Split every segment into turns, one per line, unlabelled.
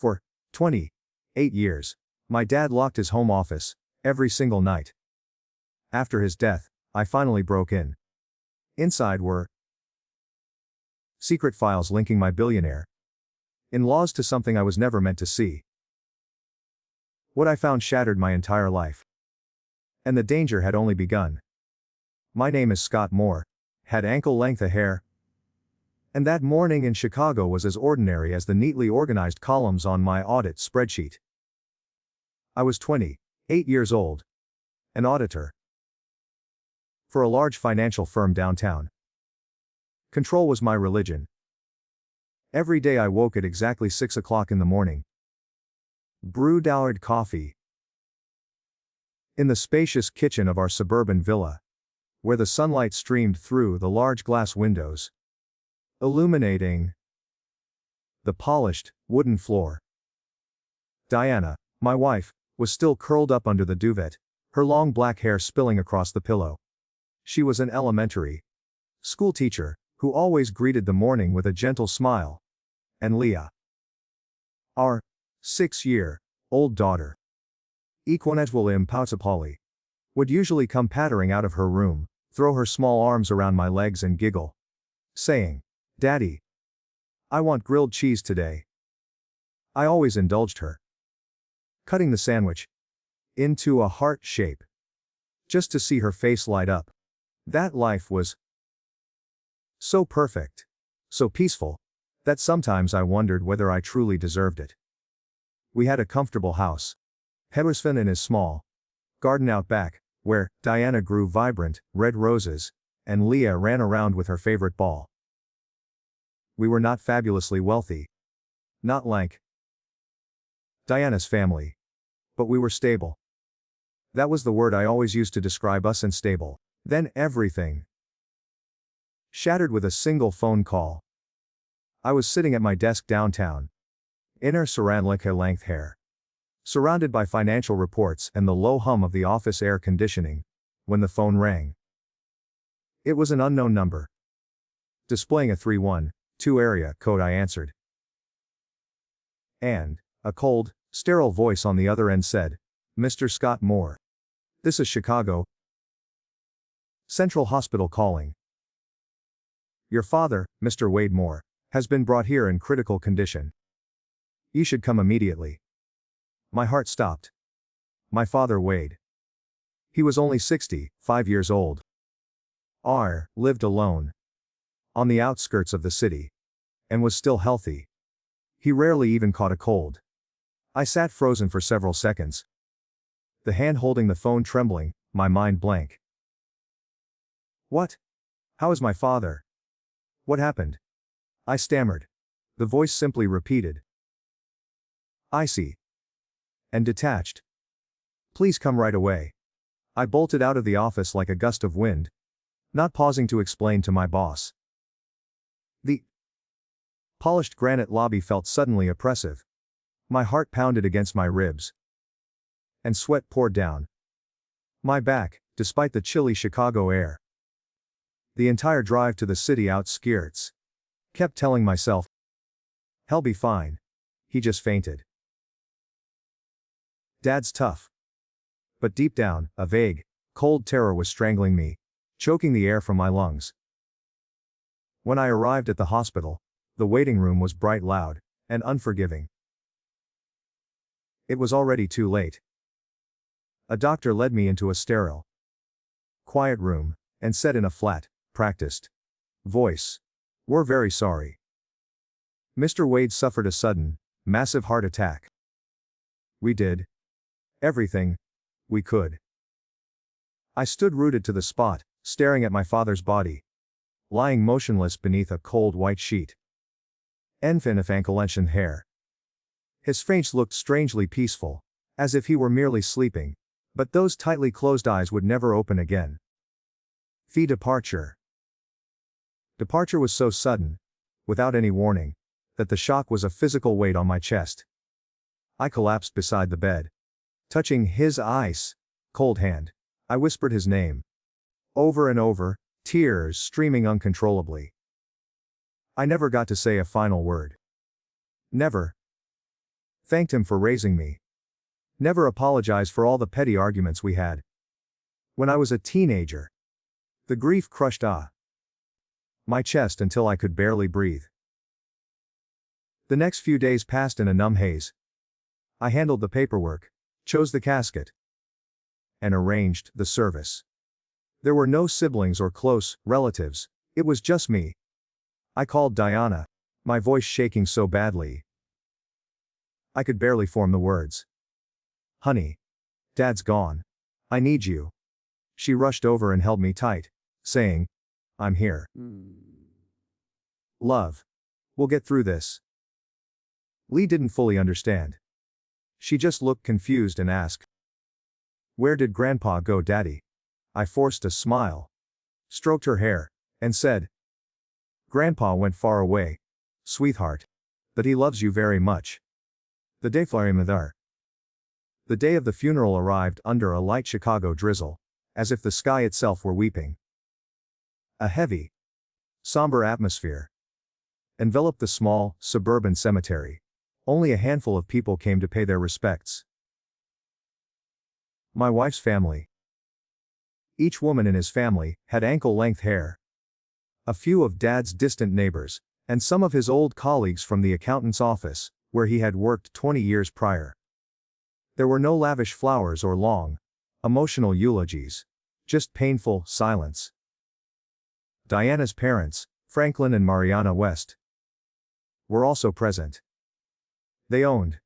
For 28 years, my dad locked his home office every single night. After his death, I finally broke in. Inside were secret files linking my billionaire in-laws to something I was never meant to see. What I found shattered my entire life. And the danger had only begun. My name is Scott Moore, had ankle-length hair, and that morning in Chicago was as ordinary as the neatly organized columns on my audit spreadsheet. I was 28 years old, an auditor for a large financial firm downtown. Control was my religion. Every day I woke at exactly 6 o'clock in the morning. Brewed coffee in the spacious kitchen of our suburban villa, where the sunlight streamed through the large glass windows, illuminating the polished wooden floor. Diana, my wife, was still curled up under the duvet, her long black hair spilling across the pillow. She was an elementary school teacher, who always greeted the morning with a gentle smile. And Leah, our 6-year-old daughter, equanetwal impautapali, would usually come pattering out of her room, throw her small arms around my legs and giggle, saying, "Daddy, I want grilled cheese today." I always indulged her, cutting the sandwich into a heart shape, just to see her face light up. That life was so perfect, so peaceful, that sometimes I wondered whether I truly deserved it. We had a comfortable house. Hedwisfin in his small garden out back, where Diana grew vibrant red roses, and Leah ran around with her favorite ball. We were not fabulously wealthy, not like Diana's family, but we were stable. That was the word I always used to describe us, and stable. Then everything shattered with a single phone call. I was sitting at my desk downtown, in her Saranlika-length hair, surrounded by financial reports and the low hum of the office air conditioning, when the phone rang. It was an unknown number, displaying a 312 area code. I answered, and a cold, sterile voice on the other end said, "Mr. Scott Moore. This is Chicago Central Hospital calling. Your father, Mr. Wade Moore, has been brought here in critical condition. You should come immediately." My heart stopped. My father Wade. He was only 65 years old. Lived alone on the outskirts of the city, and was still healthy. He rarely even caught a cold. I sat frozen for several seconds, the hand holding the phone trembling, my mind blank. "What? How is my father? What happened?" I stammered. The voice simply repeated, "I see," and detached. "Please come right away." I bolted out of the office like a gust of wind, not pausing to explain to my boss. The polished granite lobby felt suddenly oppressive. My heart pounded against my ribs, and sweat poured down my back, despite the chilly Chicago air. The entire drive to the city outskirts kept telling myself, "He'll be fine. He just fainted. Dad's tough." But deep down, a vague, cold terror was strangling me, choking the air from my lungs. When I arrived at the hospital, the waiting room was bright, loud, and unforgiving. It was already too late. A doctor led me into a sterile, quiet room, and said in a flat, practiced voice, "We're very sorry. Mr. Wade suffered a sudden, massive heart attack. We did everything we could." I stood rooted to the spot, staring at my father's body, lying motionless beneath a cold white sheet. Enfin of ankle-length hair. His face looked strangely peaceful, as if he were merely sleeping, but those tightly closed eyes would never open again. Departure. Departure was so sudden, without any warning, that the shock was a physical weight on my chest. I collapsed beside the bed, touching his ice cold hand. I whispered his name over and over, tears streaming uncontrollably. I never got to say a final word. Never. Thanked him for raising me. Never apologized for all the petty arguments we had. When I was a teenager. The grief crushed my chest until I could barely breathe. The next few days passed in a numb haze. I handled the paperwork, chose the casket, and arranged the service. There were no siblings or close relatives, it was just me. I called Diana, my voice shaking so badly I could barely form the words. Honey. Dad's gone. I need you. She rushed over and held me tight, saying, I'm here. Love. We'll get through this. Lee didn't fully understand. She just looked confused and asked, Where did Grandpa go, Daddy? I forced a smile, stroked her hair, and said, Grandpa went far away, sweetheart. But he loves you very much. The day The day of the funeral arrived under a light Chicago drizzle, as if the sky itself were weeping. A heavy, somber atmosphere enveloped the small, suburban cemetery. Only a handful of people came to pay their respects. My wife's family. Each woman in his family had ankle-length hair. A few of Dad's distant neighbors, and some of his old colleagues from the accountant's office, where he had worked 20 years prior. There were no lavish flowers or long, emotional eulogies, just painful silence. Diana's parents, Franklin and Mariana West, were also present. They owned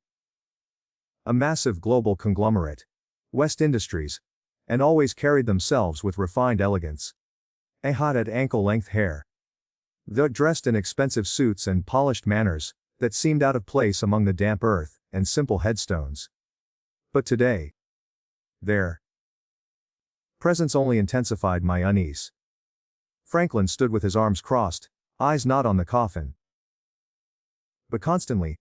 a massive global conglomerate, West Industries, and always carried themselves with refined elegance. They had ankle-length hair. They dressed in expensive suits and polished manners that seemed out of place among the damp earth and simple headstones. But today, their presence only intensified my unease. Franklin stood with his arms crossed, eyes not on the coffin, but constantly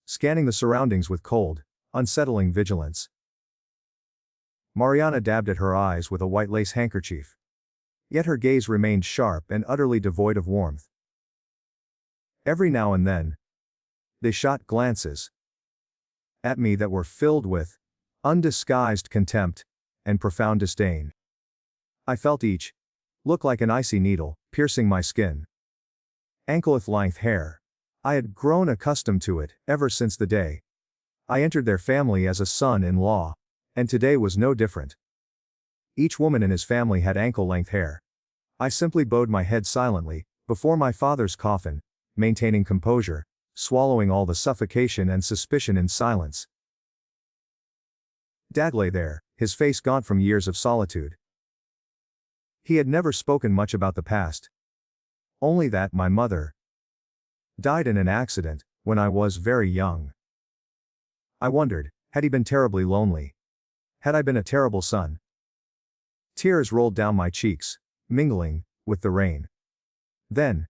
scanning the surroundings with cold, unsettling vigilance. Mariana dabbed at her eyes with a white lace handkerchief. Yet her gaze remained sharp and utterly devoid of warmth. Every now and then, they shot glances at me that were filled with undisguised contempt and profound disdain. I felt each look like an icy needle, piercing my skin. Ankle-length hair. I had grown accustomed to it ever since the day I entered their family as a son-in-law, and today was no different. Each woman in his family had ankle-length hair. I simply bowed my head silently before my father's coffin, maintaining composure, swallowing all the suffocation and suspicion in silence. Dad lay there, his face gaunt from years of solitude. He had never spoken much about the past. Only that my mother died in an accident when I was very young. I wondered, had he been terribly lonely? Had I been a terrible son? Tears rolled down my cheeks, mingling with the rain. Then,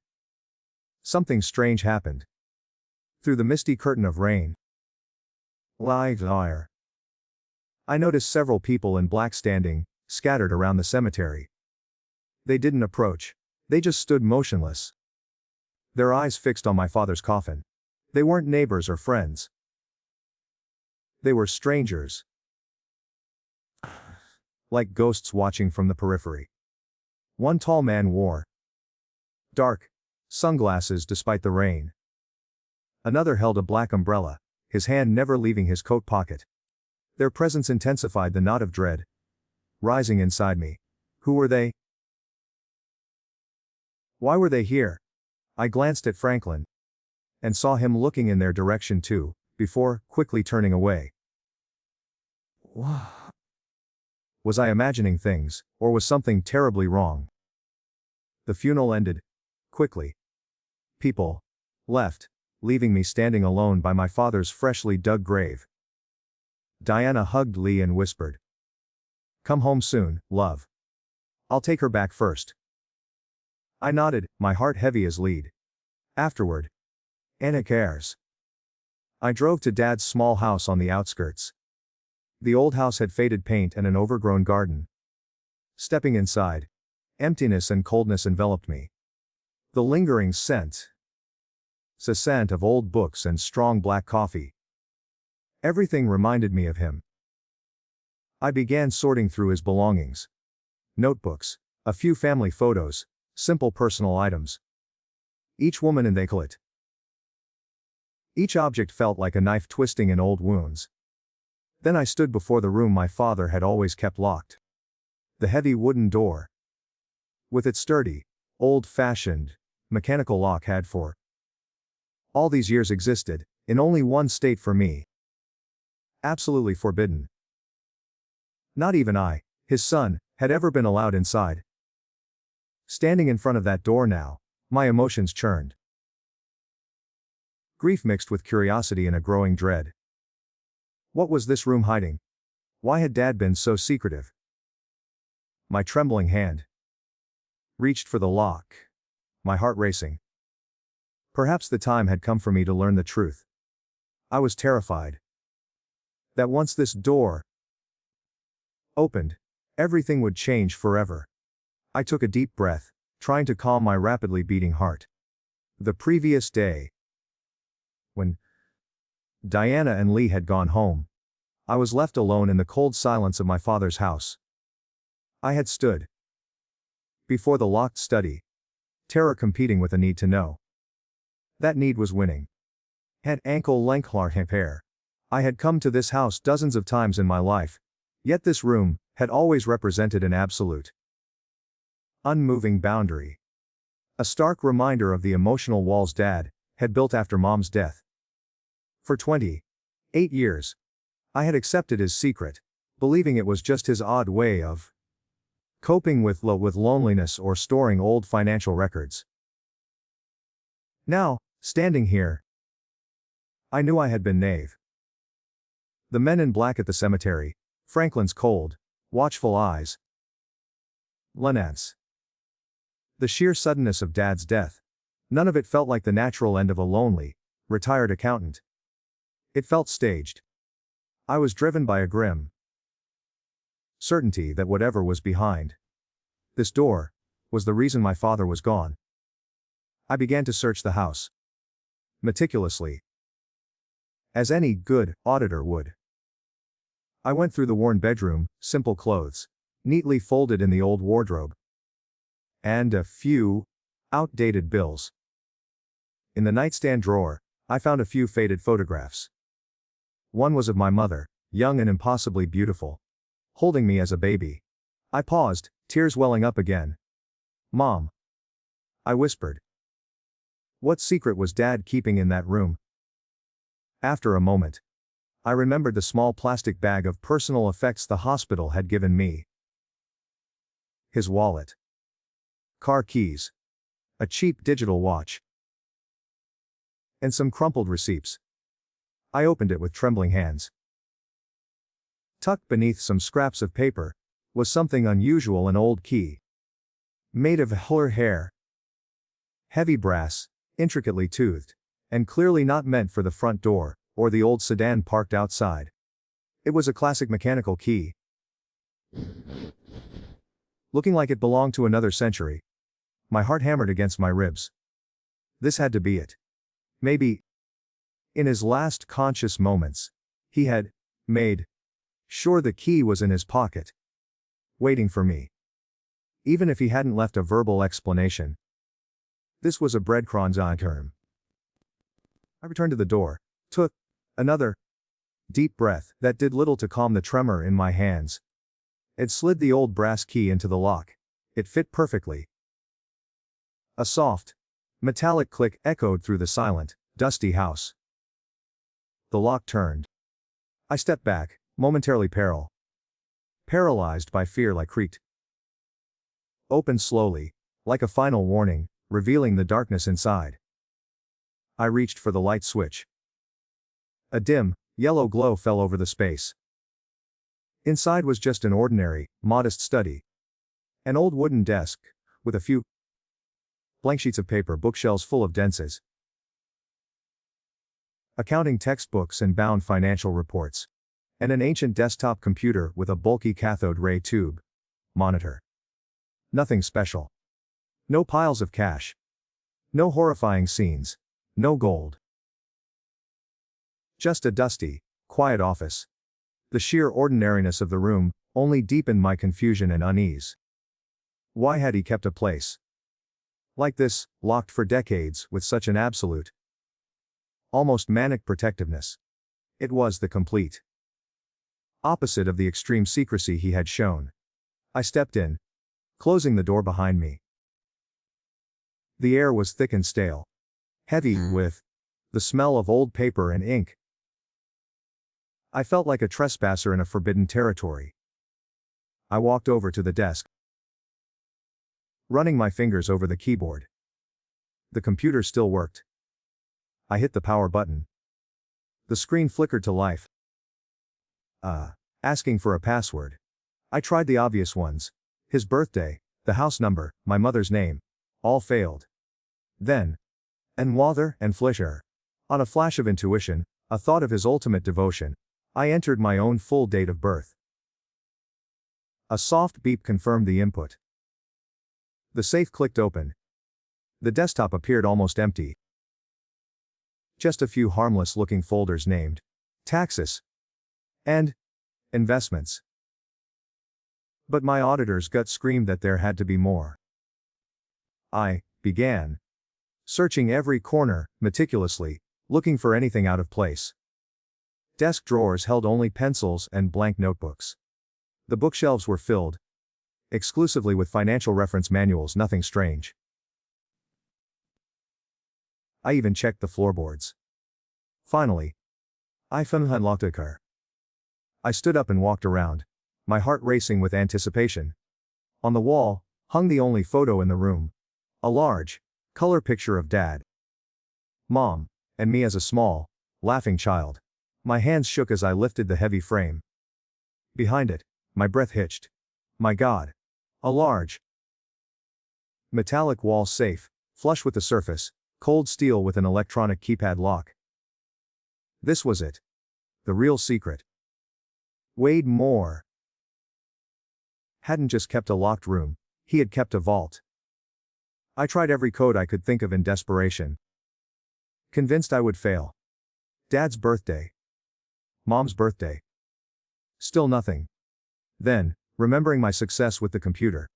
something strange happened. Through the misty curtain of rain, I noticed several people in black standing, scattered around the cemetery. They didn't approach. They just stood motionless, their eyes fixed on my father's coffin. They weren't neighbors or friends. They were strangers, like ghosts watching from the periphery. One tall man wore dark sunglasses despite the rain. Another held a black umbrella, his hand never leaving his coat pocket. Their presence intensified the knot of dread rising inside me. Who were they? Why were they here? I glanced at Franklin and saw him looking in their direction too, before quickly turning away. Was I imagining things, or was something terribly wrong? The funeral ended quickly. People left, leaving me standing alone by my father's freshly dug grave. Diana hugged Lee and whispered, "Come home soon, love. I'll take her back first." I nodded, my heart heavy as lead. Afterward, Anna cares. I drove to Dad's small house on the outskirts. The old house had faded paint and an overgrown garden. Stepping inside, emptiness and coldness enveloped me. The lingering scent The scent of old books and strong black coffee. Everything reminded me of him. I began sorting through his belongings. Notebooks, a few family photos, simple personal items. Each woman in they clit. Each object felt like a knife twisting in old wounds. Then I stood before the room my father had always kept locked. The heavy wooden door, with its sturdy, old-fashioned, mechanical lock had for all these years existed, in only one state for me. Absolutely forbidden. Not even I, his son, had ever been allowed inside. Standing in front of that door now, my emotions churned. Grief mixed with curiosity and a growing dread. What was this room hiding? Why had Dad been so secretive? My trembling hand reached for the lock, my heart racing. Perhaps the time had come for me to learn the truth. I was terrified that once this door opened, everything would change forever. I took a deep breath, trying to calm my rapidly beating heart. The previous day, when Diana and Lee had gone home, I was left alone in the cold silence of my father's house. I had stood before the locked study, terror competing with a need to know. That need was winning. Had ankle-length hair. I had come to this house dozens of times in my life, yet this room had always represented an absolute, unmoving boundary. A stark reminder of the emotional walls Dad had built after Mom's death. For 28 years, I had accepted his secret, believing it was just his odd way of coping with loneliness or storing old financial records. Now, standing here, I knew I had been naive. The men in black at the cemetery, Franklin's cold, watchful eyes, Lynette's, the sheer suddenness of Dad's death, none of it felt like the natural end of a lonely, retired accountant. It felt staged. I was driven by a grim certainty that whatever was behind this door was the reason my father was gone. I began to search the house meticulously, as any good auditor would. I went through the worn bedroom, simple clothes, neatly folded in the old wardrobe, and a few outdated bills. In the nightstand drawer, I found a few faded photographs. One was of my mother, young and impossibly beautiful, holding me as a baby. I paused, tears welling up again. "Mom," I whispered. What secret was Dad keeping in that room? After a moment, I remembered the small plastic bag of personal effects the hospital had given me. His wallet, car keys, a cheap digital watch, and some crumpled receipts. I opened it with trembling hands. Tucked beneath some scraps of paper was something unusual, an old key, made of hair, heavy brass, intricately toothed, and clearly not meant for the front door, or the old sedan parked outside. It was a classic mechanical key, looking like it belonged to another century. My heart hammered against my ribs. This had to be it. Maybe, in his last conscious moments, he had made sure the key was in his pocket, waiting for me. Even if he hadn't left a verbal explanation. This was a breadcrumbs on term. I returned to the door, took another deep breath that did little to calm the tremor in my hands, and slid the old brass key into the lock. It fit perfectly. A soft, metallic click echoed through the silent, dusty house. The lock turned. I stepped back, momentarily paralyzed by fear. Like creaked open slowly, like a final warning, revealing the darkness inside. I reached for the light switch. A dim, yellow glow fell over the space. Inside was just an ordinary, modest study. An old wooden desk, with a few blank sheets of paper, bookshelves full of denses, accounting textbooks and bound financial reports, and an ancient desktop computer with a bulky cathode ray tube monitor. Nothing special. No piles of cash. No horrifying scenes. No gold. Just a dusty, quiet office. The sheer ordinariness of the room only deepened my confusion and unease. Why had he kept a place like this, locked for decades, with such an absolute, almost manic protectiveness? It was the complete opposite of the extreme secrecy he had shown. I stepped in, closing the door behind me. The air was thick and stale, heavy with the smell of old paper and ink. I felt like a trespasser in a forbidden territory. I walked over to the desk, running my fingers over the keyboard. The computer still worked. I hit the power button. The screen flickered to life. Asking for a password. I tried the obvious ones. His birthday, the house number, my mother's name. All failed. Then, Wather and Flisher. On a flash of intuition, a thought of his ultimate devotion, I entered my own full date of birth. A soft beep confirmed the input. The safe clicked open. The desktop appeared almost empty. Just a few harmless-looking folders named taxes and investments. But my auditor's gut screamed that there had to be more. I began searching every corner, meticulously, looking for anything out of place. Desk drawers held only pencils and blank notebooks. The bookshelves were filled exclusively with financial reference manuals, nothing strange. I even checked the floorboards. Finally, I unlocked a car. I stood up and walked around, my heart racing with anticipation. On the wall hung the only photo in the room, a large, color picture of Dad, Mom, and me as a small, laughing child. My hands shook as I lifted the heavy frame. Behind it, my breath hitched. My God. A large, metallic wall safe, flush with the surface, cold steel with an electronic keypad lock. This was it. The real secret. Wade Moore hadn't just kept a locked room, he had kept a vault. I tried every code I could think of in desperation, convinced I would fail. Dad's birthday. Mom's birthday. Still nothing. Then, remembering my success with the computer,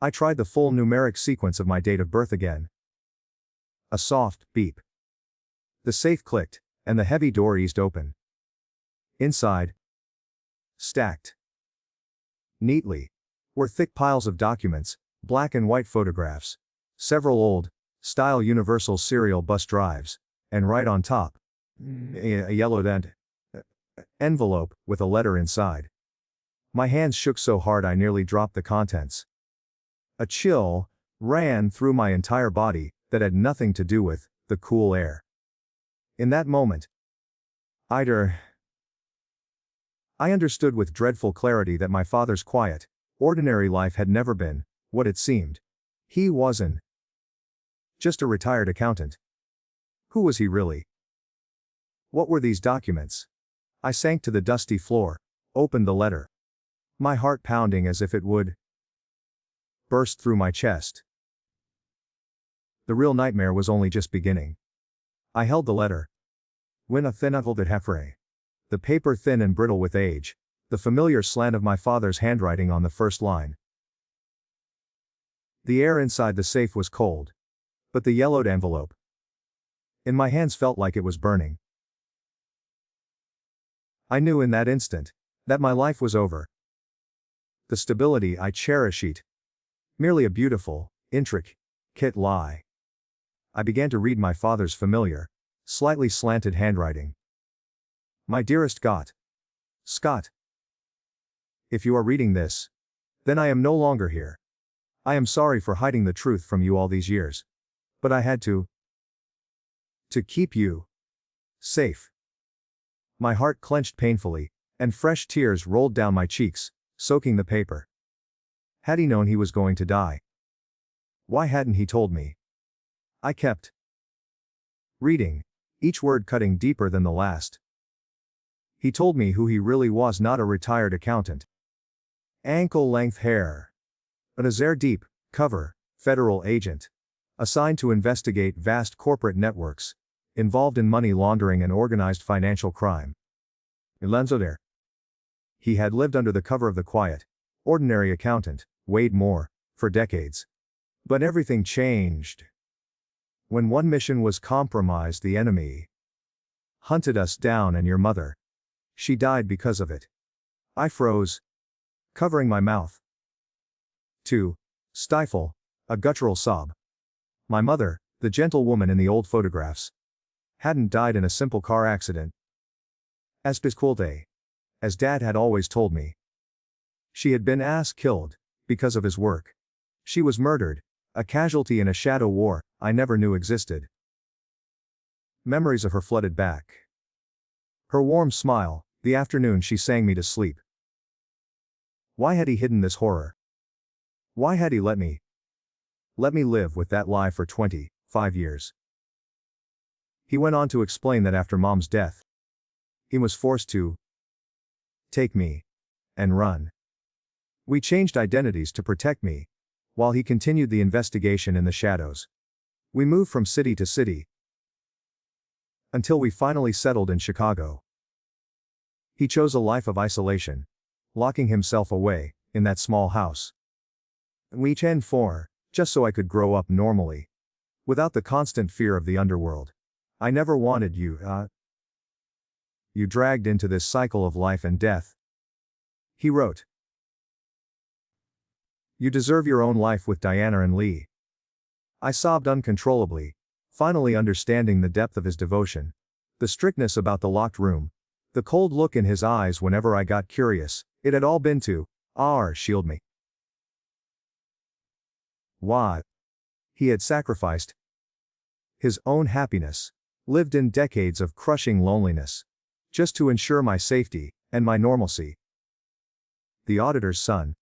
I tried the full numeric sequence of my date of birth again. A soft beep. The safe clicked, and the heavy door eased open. Inside, stacked neatly, were thick piles of documents, black and white photographs, several old-style Universal serial bus drives, and right on top, a yellowed envelope with a letter inside. My hands shook so hard I nearly dropped the contents. A chill ran through my entire body that had nothing to do with the cool air. In that moment, I understood with dreadful clarity that my father's quiet, ordinary life had never been what it seemed. He wasn't just a retired accountant. Who was he really? What were these documents? I sank to the dusty floor, opened the letter, my heart pounding as if it would burst through my chest. The real nightmare was only just beginning. I held the letter. When a thinakle that hefre. The paper thin and brittle with age, the familiar slant of my father's handwriting on the first line. The air inside the safe was cold, but the yellowed envelope in my hands felt like it was burning. I knew in that instant that my life was over. The stability I cherished, merely a beautiful, intricate lie. I began to read my father's familiar, slightly slanted handwriting. My dearest Scott. If you are reading this, then I am no longer here. I am sorry for hiding the truth from you all these years. But I had to keep you safe. My heart clenched painfully, and fresh tears rolled down my cheeks, soaking the paper. Had he known he was going to die? Why hadn't he told me? I kept reading, each word cutting deeper than the last. He told me who he really was, not a retired accountant. Ankle-length hair. An Azare deep, cover, federal agent. assigned to investigate vast corporate networks involved in money laundering and organized financial crime. There. He had lived under the cover of the quiet, ordinary accountant, Wade Moore, for decades. But everything changed. When one mission was compromised, the enemy hunted us down, and your mother. She died because of it. I froze, covering my mouth. To stifle a guttural sob. My mother, the gentle woman in the old photographs, hadn't died in a simple car accident. As Pisqualte, as Dad had always told me. She had been killed because of his work. She was murdered, a casualty in a shadow war I never knew existed. Memories of her flooded back. Her warm smile, the afternoon she sang me to sleep. Why had he hidden this horror? Why had he let me live with that lie for 25 years? He went on to explain that after Mom's death, he was forced to take me and run. We changed identities to protect me, while he continued the investigation in the shadows. We moved from city to city, until we finally settled in Chicago. He chose a life of isolation, locking himself away in that small house. We changed just so I could grow up normally, without the constant fear of the underworld. I never wanted you dragged into this cycle of life and death. He wrote. You deserve your own life with Diana and Lee. I sobbed uncontrollably, finally understanding the depth of his devotion, the strictness about the locked room, the cold look in his eyes whenever I got curious. It had all been to shield me. Why? He had sacrificed his own happiness, lived in decades of crushing loneliness, just to ensure my safety and my normalcy. The auditor's son,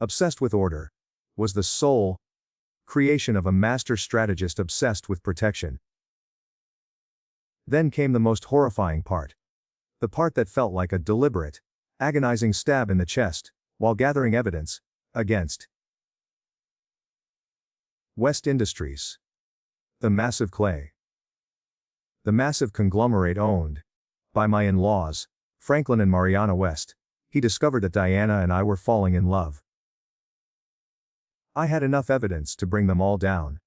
obsessed with order, was the sole creation of a master strategist obsessed with protection. Then came the most horrifying part. The part that felt like a deliberate, agonizing stab in the chest, while gathering evidence against West Industries. The massive conglomerate owned by my in-laws, Franklin and Mariana West. He discovered that Diana and I were falling in love. I had enough evidence to bring them all down.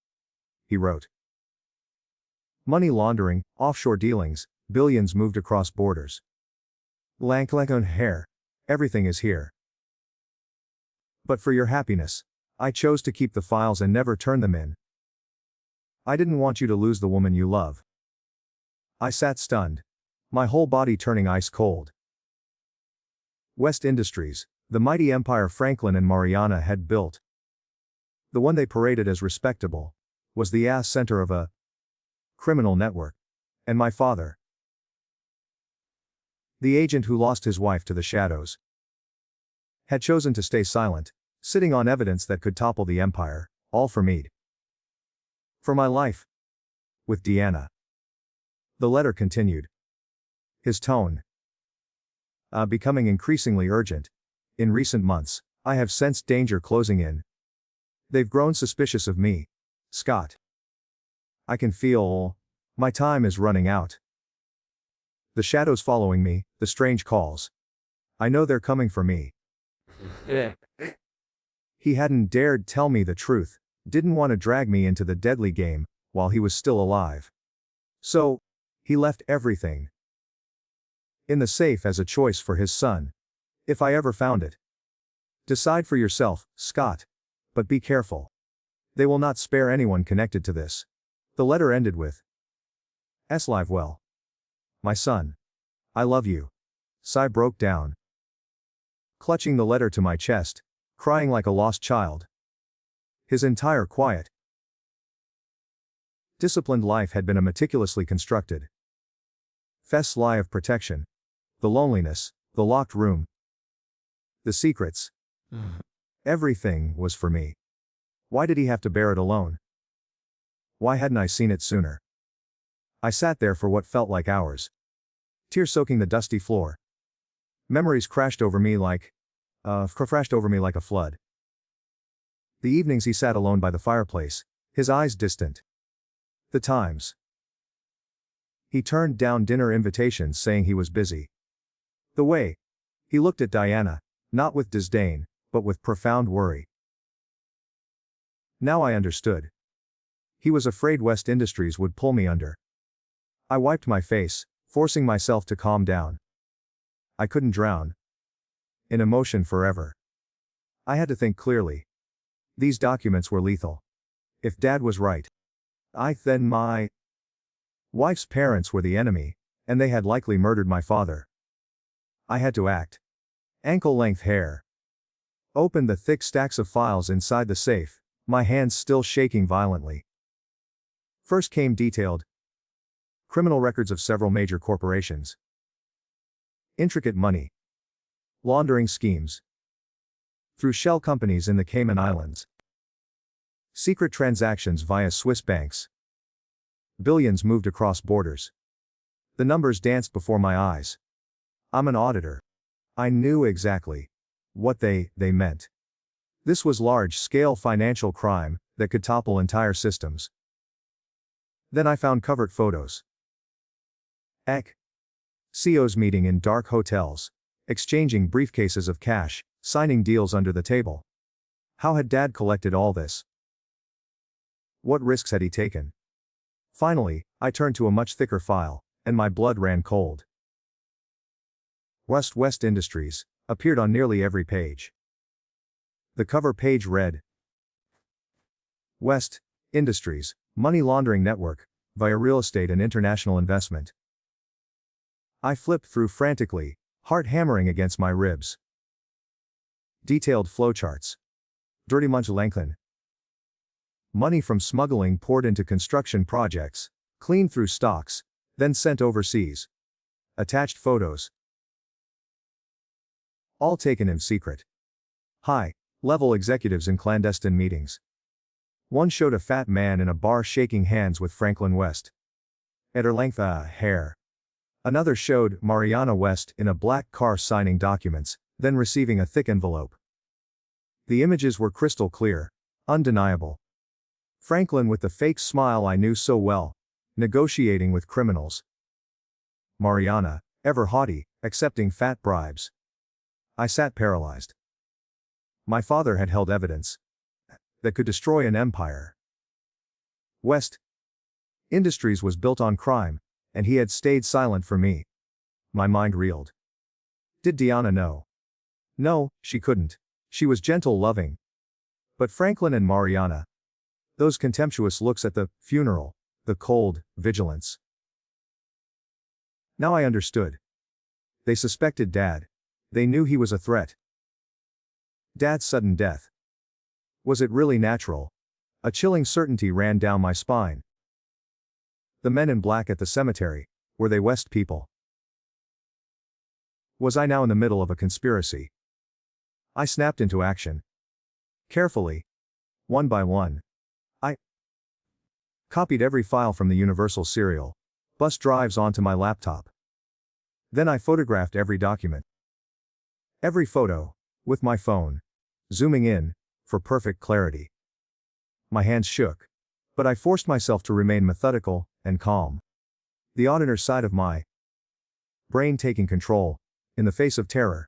He wrote. Money laundering, offshore dealings, billions moved across borders. Lank-on hair. Everything is here. But for your happiness, I chose to keep the files and never turn them in. I didn't want you to lose the woman you love. I sat stunned, my whole body turning ice cold. West Industries, the mighty empire Franklin and Mariana had built, the one they paraded as respectable, was the center of a criminal network. And my father, the agent who lost his wife to the shadows, had chosen to stay silent, sitting on evidence that could topple the empire, all for me. For my life. With Diana. The letter continued. His tone becoming increasingly urgent. In recent months, I have sensed danger closing in. They've grown suspicious of me, Scott. I can feel my time is running out. The shadows following me, the strange calls. I know they're coming for me. He hadn't dared tell me the truth, didn't want to drag me into the deadly game, while he was still alive. So, he left everything in the safe as a choice for his son. If I ever found it. Decide for yourself, Scott. But be careful. They will not spare anyone connected to this. The letter ended with, live well. My son. I love you. Sigh broke down, clutching the letter to my chest, crying like a lost child. His entire quiet, disciplined life had been a meticulously constructed lie of protection. The loneliness, the locked room, the secrets. Everything was for me. Why did he have to bear it alone? Why hadn't I seen it sooner? I sat there for what felt like hours, tears soaking the dusty floor. Memories crashed over me like a flood. The evenings he sat alone by the fireplace, His eyes distant. The Times. He turned down dinner invitations saying he was busy. The way he looked at Diana, not with disdain, but with profound worry. Now I understood. He was afraid West Industries would pull me under. I wiped my face, forcing myself to calm down. I couldn't drown in emotion forever. I had to think clearly. These documents were lethal. If Dad was right, then my wife's parents were the enemy, and they had likely murdered my father. I had to act. Ankle-length hair. Opened the thick stacks of files inside the safe, my hands still shaking violently. First came detailed criminal records of several major corporations. Intricate money laundering schemes through shell companies in the Cayman Islands. Secret transactions via Swiss banks. Billions moved across borders. The numbers danced before my eyes. I'm an auditor. I knew exactly what they meant. This was large-scale financial crime that could topple entire systems. Then I found covert photos. CEOs meeting in dark hotels, exchanging briefcases of cash, signing deals under the table. How had Dad collected all this? What risks had he taken? Finally, I turned to a much thicker file, and my blood ran cold. West Industries appeared on nearly every page. The cover page read, West Industries, money laundering network, via real estate and international investment. I flipped through frantically, heart hammering against my ribs. Detailed flowcharts. Dirty Munch Lanklin. Money from smuggling poured into construction projects, cleaned through stocks, then sent overseas. Attached photos. All taken in secret. High-level executives in clandestine meetings. One showed a fat man in a bar shaking hands with Franklin West. At her length hair. Another showed Mariana West in a black car signing documents, then receiving a thick envelope. The images were crystal clear, undeniable. Franklin with the fake smile I knew so well, negotiating with criminals. Mariana, ever haughty, accepting fat bribes. I sat paralyzed. My father had held evidence that could destroy an empire. West Industries was built on crime, and he had stayed silent for me. My mind reeled. Did Diana know? No, she couldn't. She was gentle, loving. But Franklin and Mariana. Those contemptuous looks at the funeral, the cold vigilance. Now I understood. They suspected Dad. They knew he was a threat. Dad's sudden death. Was it really natural? A chilling certainty ran down my spine. The men in black at the cemetery, were they West people? Was I now in the middle of a conspiracy? I snapped into action. Carefully. One by one. I copied every file from the Universal serial bus drives onto my laptop. Then I photographed every document. Every photo, with my phone, zooming in, for perfect clarity. My hands shook, but I forced myself to remain methodical and calm. The auditor side of my brain taking control, in the face of terror.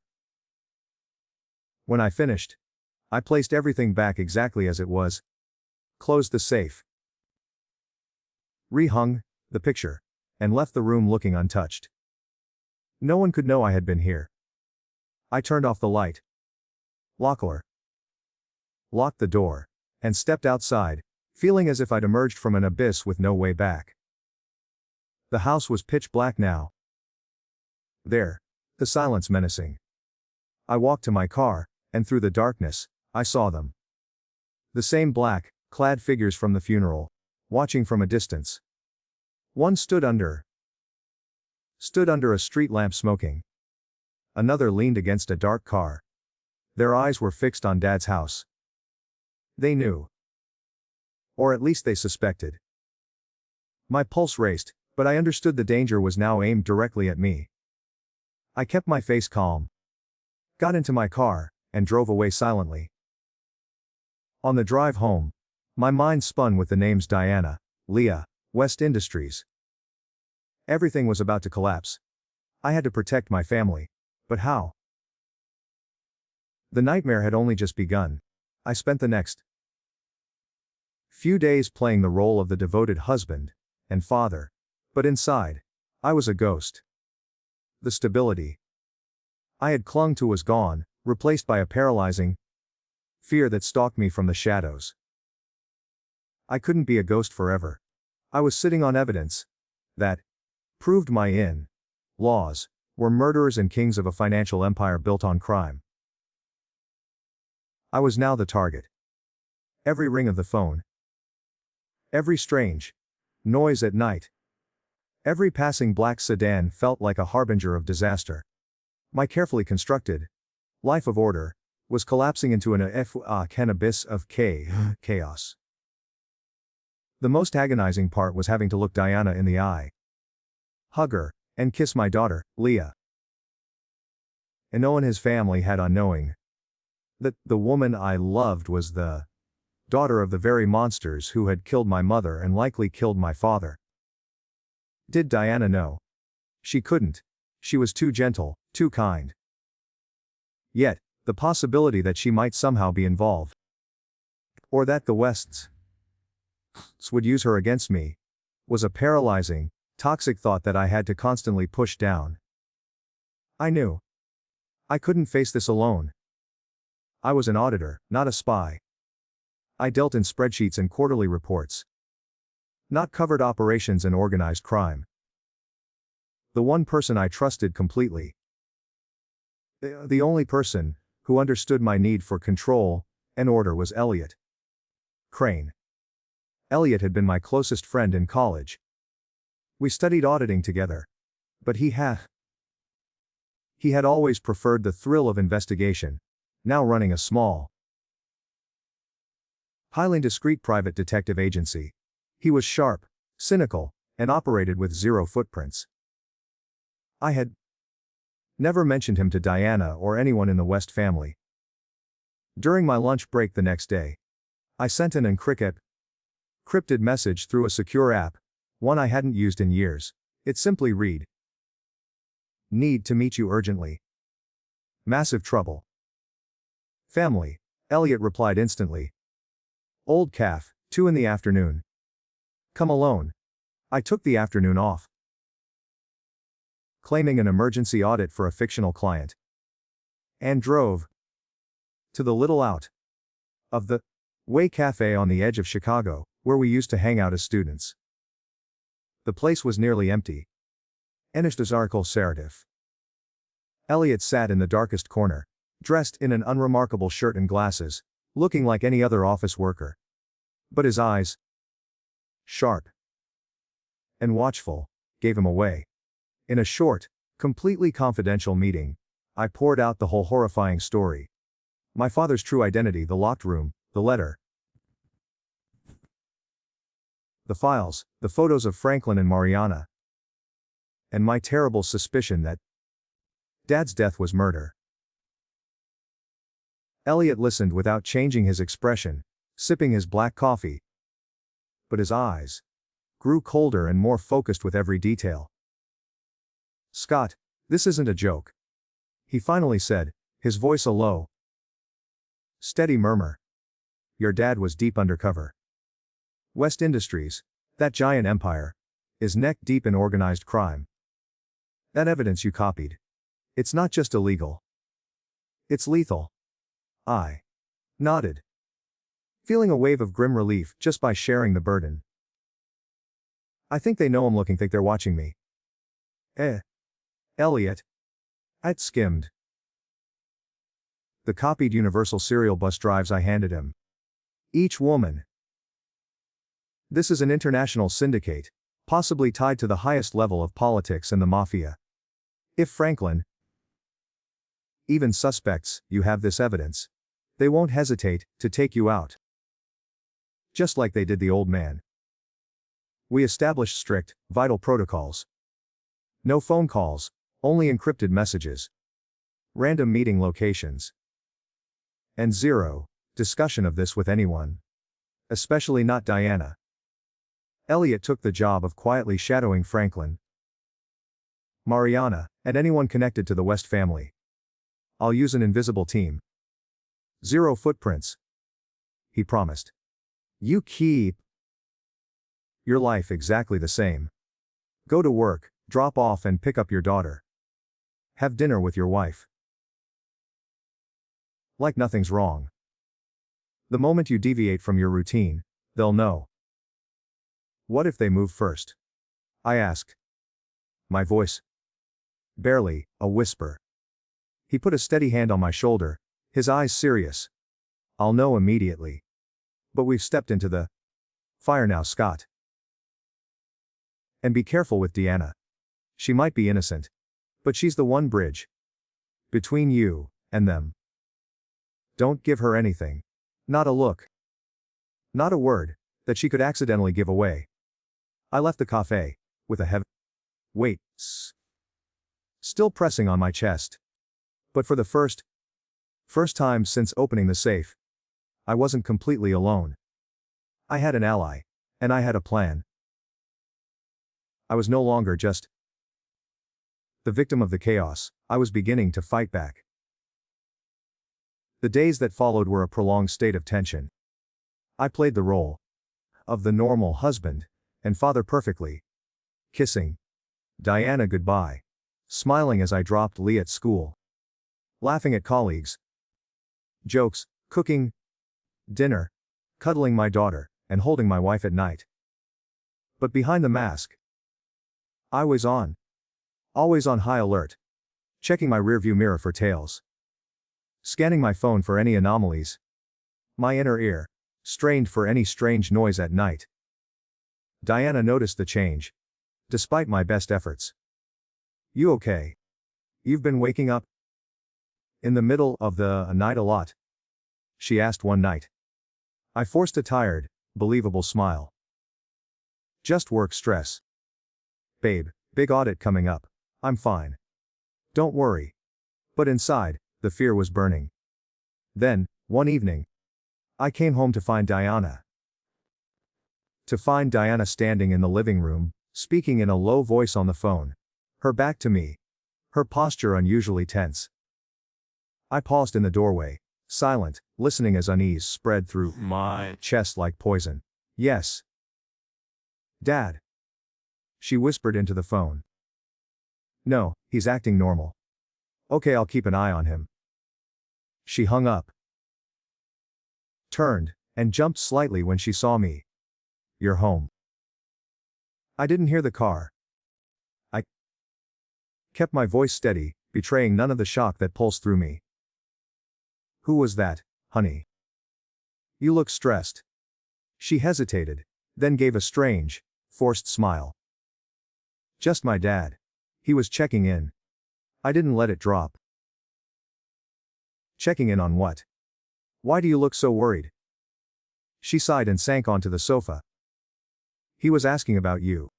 When I finished, I placed everything back exactly as it was, closed the safe, rehung the picture, and left the room looking untouched. No one could know I had been here. I turned off the light, locked the door, and stepped outside, feeling as if I'd emerged from an abyss with no way back. The house was pitch black now. There, the silence menacing. I walked to my car, and through the darkness, I saw them. The same black, clad figures from the funeral, watching from a distance. One stood under a street lamp smoking. Another leaned against a dark car. Their eyes were fixed on Dad's house. They knew. Or at least they suspected. My pulse raced, but I understood the danger was now aimed directly at me. I kept my face calm, got into my car, and drove away silently. On the drive home, My mind spun with the names Diana, Leah, West Industries. Everything was about to collapse. I had to protect my family. But how? The nightmare had only just begun. I spent the next few days playing the role of the devoted husband and father. But inside, I was a ghost. The stability I had clung to was gone, replaced by a paralyzing fear that stalked me from the shadows. I couldn't be a ghost forever. I was sitting on evidence that proved my in-laws were murderers and kings of a financial empire built on crime. I was now the target. Every ring of the phone, every strange noise at night, every passing black sedan felt like a harbinger of disaster. My carefully constructed life of order was collapsing into an abyss of chaos. The most agonizing part was having to look Diana in the eye, hug her, and kiss my daughter, Leah. And no one in his family had unknowing that the woman I loved was the daughter of the very monsters who had killed my mother and likely killed my father. Did Diana know? She couldn't. She was too gentle, too kind. Yet, the possibility that she might somehow be involved, or that the Wests would use her against me, was a paralyzing, toxic thought that I had to constantly push down. I knew I couldn't face this alone. I was an auditor, not a spy. I dealt in spreadsheets and quarterly reports, not covert operations and organized crime. The one person I trusted completely, the only person who understood my need for control and order, was Elliot Crane. Elliot had been my closest friend in college. We studied auditing together. But he had always preferred the thrill of investigation, now running a small, highly discreet private detective agency. He was sharp, cynical, and operated with zero footprints. I had never mentioned him to Diana or anyone in the West family. During my lunch break the next day, I sent an encrypted message through a secure app, one I hadn't used in years. It simply read, "Need to meet you urgently. Massive trouble. Family." Elliot replied instantly. "Old calf, 2 in the afternoon. Come alone." I took the afternoon off, claiming an emergency audit for a fictional client, and drove to the little out of the way cafe on the edge of Chicago, where we used to hang out as students. The place was nearly empty. Elliot sat in the darkest corner, dressed in an unremarkable shirt and glasses, looking like any other office worker. But his eyes, sharp and watchful, gave him away. In a short, completely confidential meeting, I poured out the whole horrifying story. My father's true identity, the locked room, the letter, the files, the photos of Franklin and Mariana, and my terrible suspicion that Dad's death was murder. Elliot listened without changing his expression, sipping his black coffee. But his eyes grew colder and more focused with every detail. "Scott, this isn't a joke," he finally said, his voice a low, steady murmur. "Your dad was deep undercover. West Industries, that giant empire, is neck deep in organized crime. That evidence you copied, it's not just illegal. It's lethal." I nodded, feeling a wave of grim relief just by sharing the burden. "I think they know I'm looking, think they're watching me." Elliot. I'd skimmed the copied Universal serial bus drives I handed him. Each woman. This is an international syndicate, possibly tied to the highest level of politics and the mafia. If Franklin, even suspects, you have this evidence, they won't hesitate to take you out. Just like they did the old man. We established strict, vital protocols. No phone calls, only encrypted messages. Random meeting locations. And zero discussion of this with anyone. Especially not Diana. Elliot took the job of quietly shadowing Franklin, Mariana, and anyone connected to the West family. I'll use an invisible team. Zero footprints. He promised. You keep your life exactly the same. Go to work, drop off and pick up your daughter. Have dinner with your wife. Like nothing's wrong. The moment you deviate from your routine, they'll know. What if they move first? I asked. My voice barely a whisper. He put a steady hand on my shoulder, his eyes serious. I'll know immediately. But we've stepped into the fire now, Scott. And be careful with Deanna. She might be innocent. But she's the one bridge between you and them. Don't give her anything. Not a look. Not a word that she could accidentally give away. I left the cafe with a heavy weight still pressing on my chest. But for the first time since opening the safe, I wasn't completely alone. I had an ally, and I had a plan. I was no longer just the victim of the chaos. I was beginning to fight back. The days that followed were a prolonged state of tension. I played the role of the normal husband and father perfectly. Kissing Diana goodbye. Smiling as I dropped Lee at school. Laughing at colleagues. Jokes, cooking dinner, cuddling my daughter, and holding my wife at night. But behind the mask, I was on. Always on high alert. Checking my rearview mirror for tails. Scanning my phone for any anomalies. My inner ear strained for any strange noise at night. Diana noticed the change. Despite my best efforts. You okay? You've been waking up in the middle of the night a lot? She asked one night. I forced a tired, believable smile. Just work stress. Babe, big audit coming up. I'm fine. Don't worry. But inside, the fear was burning. Then, one evening, I came home to find Diana. Standing in the living room, speaking in a low voice on the phone. Her back to me. Her posture unusually tense. I paused in the doorway, silent, listening as unease spread through my chest like poison. Yes. Dad. She whispered into the phone. No, he's acting normal. Okay, I'll keep an eye on him. She hung up. Turned, and jumped slightly when she saw me. You're home. I didn't hear the car. I kept my voice steady, betraying none of the shock that pulsed through me. Who was that, honey? You look stressed. She hesitated, then gave a strange, forced smile. Just my dad. He was checking in. I didn't let it drop. Checking in on what? Why do you look so worried? She sighed and sank onto the sofa. He was asking about you.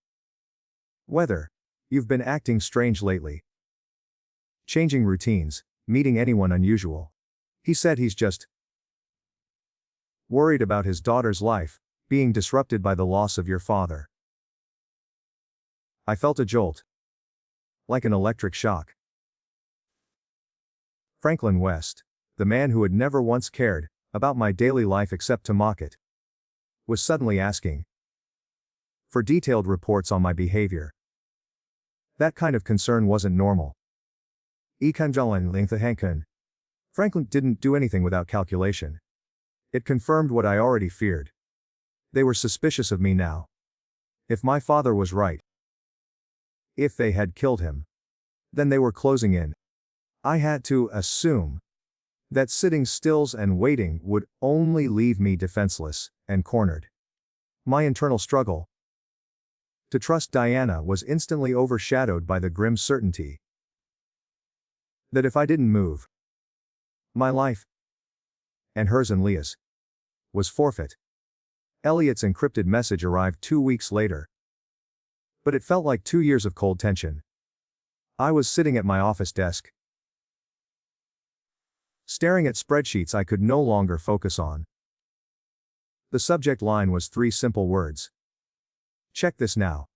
Whether you've been acting strange lately. Changing routines, meeting anyone unusual. He said he's just worried about his daughter's life being disrupted by the loss of your father. I felt a jolt. Like an electric shock. Franklin West, the man who had never once cared about my daily life except to mock it, was suddenly asking for detailed reports on my behavior. That kind of concern wasn't normal. Franklin didn't do anything without calculation. It confirmed what I already feared. They were suspicious of me now. If my father was right, if they had killed him, then they were closing in. I had to assume that sitting still and waiting would only leave me defenseless and cornered. My internal struggle to trust Diana was instantly overshadowed by the grim certainty that if I didn't move, my life, and hers and Leah's, was forfeit. Elliot's encrypted message arrived 2 weeks later. But it felt like 2 years of cold tension. I was sitting at my office desk, staring at spreadsheets I could no longer focus on. The subject line was 3 simple words. Check this now.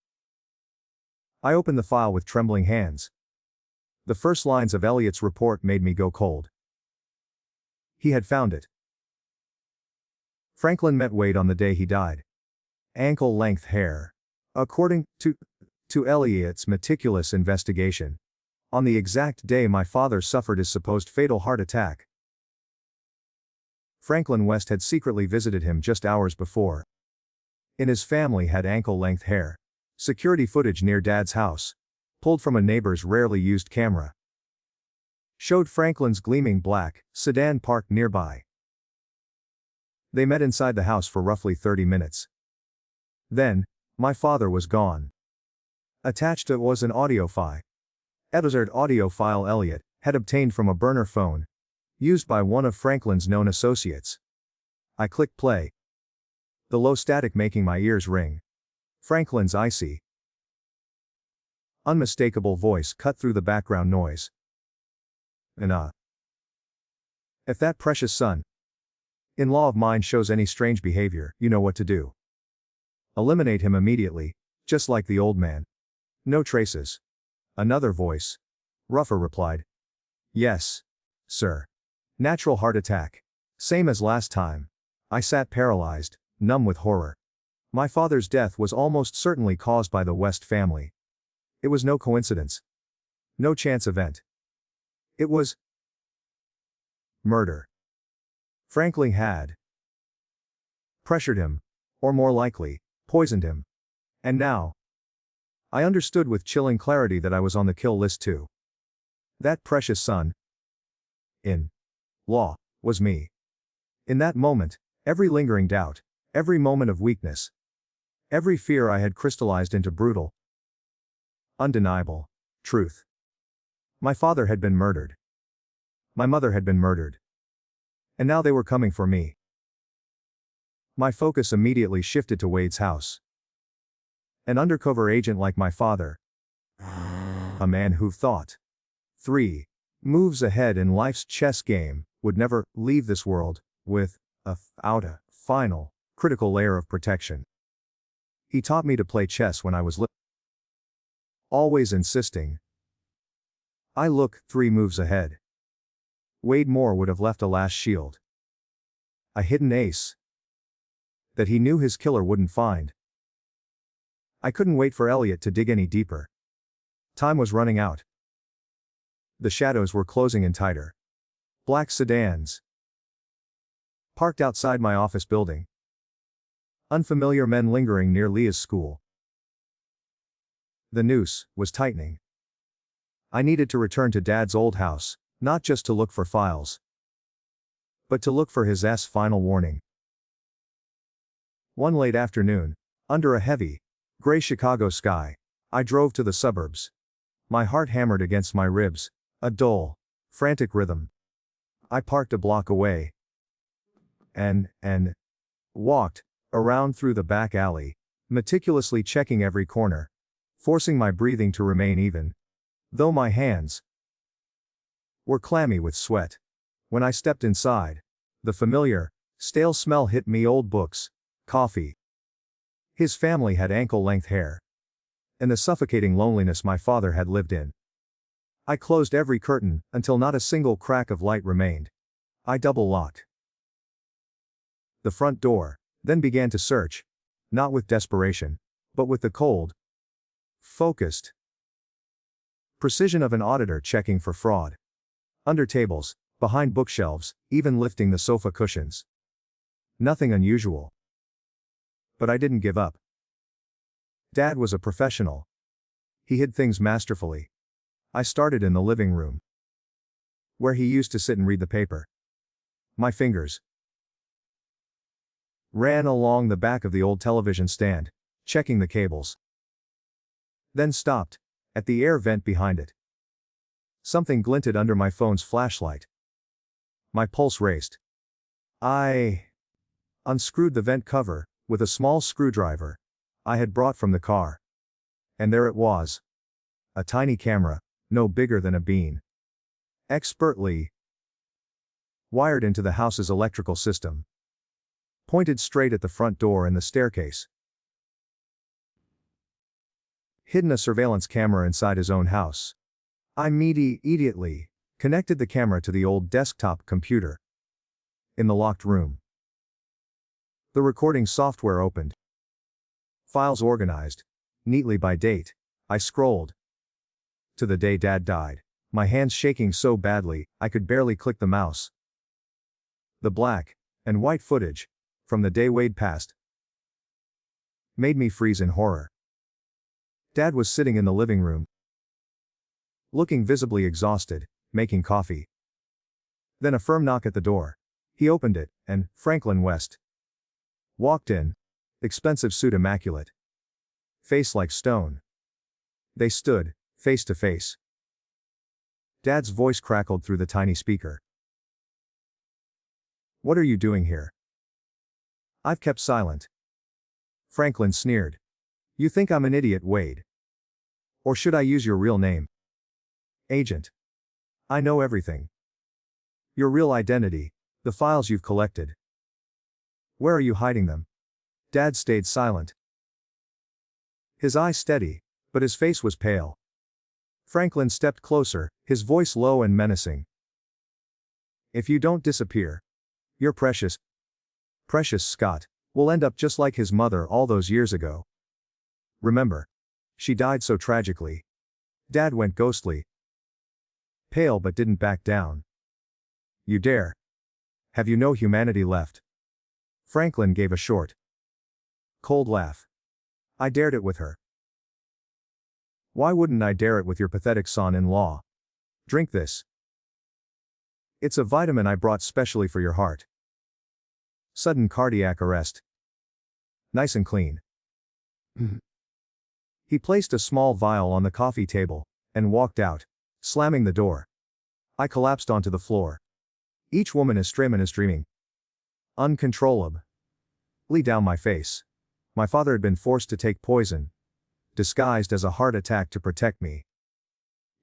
I opened the file with trembling hands. The first lines of Elliot's report made me go cold. He had found it. Franklin met Wade on the day he died. Ankle-length hair. According to Elliot's meticulous investigation, on the exact day my father suffered his supposed fatal heart attack. Franklin West had secretly visited him just hours before. In his family had ankle-length hair. Security footage near Dad's house, pulled from a neighbor's rarely used camera, showed Franklin's gleaming black sedan parked nearby. They met inside the house for roughly 30 minutes. Then, my father was gone. Attached to it was an audio file. Edited audio file Elliot had obtained from a burner phone, used by one of Franklin's known associates. I clicked play. The low static making my ears ring. Franklin's icy, unmistakable voice cut through the background noise. And if that precious son-in-law of mine shows any strange behavior, you know what to do. Eliminate him immediately, just like the old man. No traces. Another voice, rougher, replied. Yes, sir. Natural heart attack. Same as last time. I sat paralyzed, numb with horror. My father's death was almost certainly caused by the West family. It was no coincidence. No chance event. It was murder. Franklin had pressured him, or more likely, poisoned him. And now, I understood with chilling clarity that I was on the kill list too. That precious son-in-law was me. In that moment, every lingering doubt, every moment of weakness, every fear I had crystallized into brutal, undeniable truth. My father had been murdered. My mother had been murdered. And now they were coming for me. My focus immediately shifted to Wade's house. An undercover agent like my father. A man who thought 3 moves ahead in life's chess game, would never leave this world without a final, critical layer of protection. He taught me to play chess when I was little, always insisting I look 3 moves ahead. Wade Moore would have left a last shield. A hidden ace that he knew his killer wouldn't find. I couldn't wait for Elliot to dig any deeper. Time was running out. The shadows were closing in tighter. Black sedans parked outside my office building. Unfamiliar men lingering near Leah's school. The noose was tightening. I needed to return to Dad's old house, not just to look for files, but to look for his final warning. One late afternoon, under a heavy, gray Chicago sky, I drove to the suburbs. My heart hammered against my ribs, a dull, frantic rhythm. I parked a block away and walked around through the back alley, meticulously checking every corner, forcing my breathing to remain even, though my hands were clammy with sweat. When I stepped inside, the familiar, stale smell hit me: old books, coffee. His family had ankle-length hair, and the suffocating loneliness my father had lived in. I closed every curtain until not a single crack of light remained. I double-locked the front door, then began to search, not with desperation, but with the cold, focused precision of an auditor checking for fraud. Under tables, behind bookshelves, even lifting the sofa cushions. Nothing unusual. But I didn't give up. Dad was a professional. He hid things masterfully. I started in the living room, where he used to sit and read the paper. My fingers ran along the back of the old television stand, checking the cables. Then stopped at the air vent behind it. Something glinted under my phone's flashlight. My pulse raced. I unscrewed the vent cover with a small screwdriver I had brought from the car. And there it was. A tiny camera, no bigger than a bean. Expertly wired into the house's electrical system. pointed straight at the front door and the staircase. Hidden a surveillance camera inside his own house. I immediately connected the camera to the old desktop computer in the locked room. The recording software opened. Files organized neatly by date. I scrolled to the day Dad died, my hands shaking so badly I could barely click the mouse. The black and white footage from the day Wade passed made me freeze in horror. Dad was sitting in the living room, looking visibly exhausted, making coffee. Then a firm knock at the door. He opened it, and Franklin West walked in, expensive suit immaculate, face like stone. They stood, face to face. Dad's voice crackled through the tiny speaker. "What are you doing here?" "I've kept silent." Franklin sneered. "You think I'm an idiot, Wade? Or should I use your real name?" "Agent. I know everything. Your real identity, the files you've collected. Where are you hiding them?" Dad stayed silent. His eyes steady, but his face was pale. Franklin stepped closer, his voice low and menacing. "If you don't disappear, your precious Scott will end up just like his mother all those years ago. Remember? She died so tragically." Dad went ghostly, pale but didn't back down. "You dare? Have you no humanity left?" Franklin gave a short, cold laugh. "I dared it with her. Why wouldn't I dare it with your pathetic son-in-law? Drink this. It's a vitamin I brought specially for your heart. Sudden cardiac arrest. Nice and clean." He placed a small vial on the coffee table and walked out, slamming the door. I collapsed onto the floor. Each woman is streaming uncontrollably down my face. My father had been forced to take poison, disguised as a heart attack to protect me.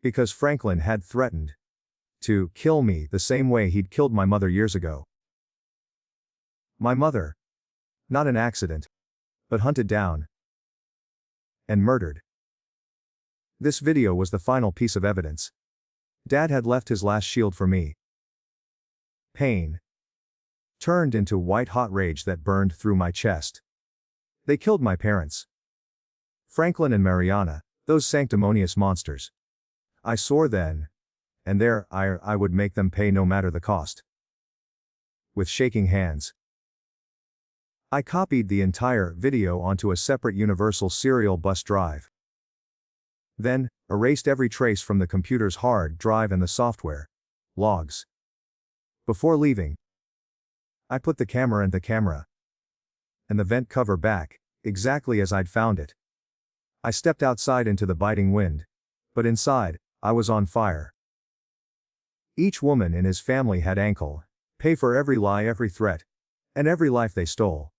Because Franklin had threatened to kill me the same way he'd killed my mother years ago. My mother, not an accident, but hunted down and murdered. This video was the final piece of evidence. Dad had left his last shield for me. Pain turned into white-hot rage that burned through my chest. They killed my parents. Franklin and Mariana, those sanctimonious monsters. I swore then and there I would make them pay no matter the cost. With shaking hands, I copied the entire video onto a separate universal serial bus drive. Then, erased every trace from the computer's hard drive and the software logs. Before leaving, I put the camera and the vent cover back, exactly as I'd found it. I stepped outside into the biting wind, but inside, I was on fire. Each woman in his family had pay for every lie, every threat, and every life they stole.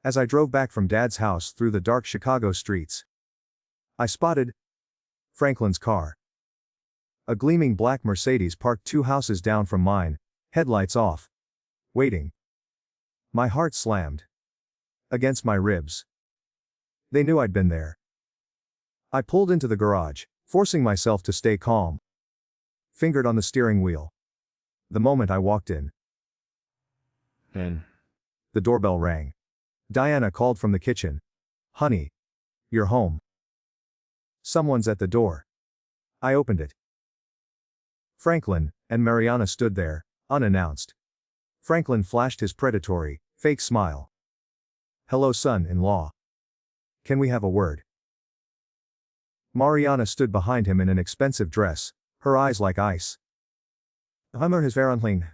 As I drove back from Dad's house through the dark Chicago streets, I spotted Franklin's car. A gleaming black Mercedes parked 2 houses down from mine, headlights off, waiting. My heart slammed against my ribs. They knew I'd been there. I pulled into the garage, forcing myself to stay calm. Fingered on the steering wheel. The moment I walked in, the doorbell rang. Diana called from the kitchen. "Honey, you're home. Someone's at the door." I opened it. Franklin and Mariana stood there, unannounced. Franklin flashed his predatory, fake smile. "Hello, son-in-law. Can we have a word?" Mariana stood behind him in an expensive dress, her eyes like ice. "Hummer his Veronling."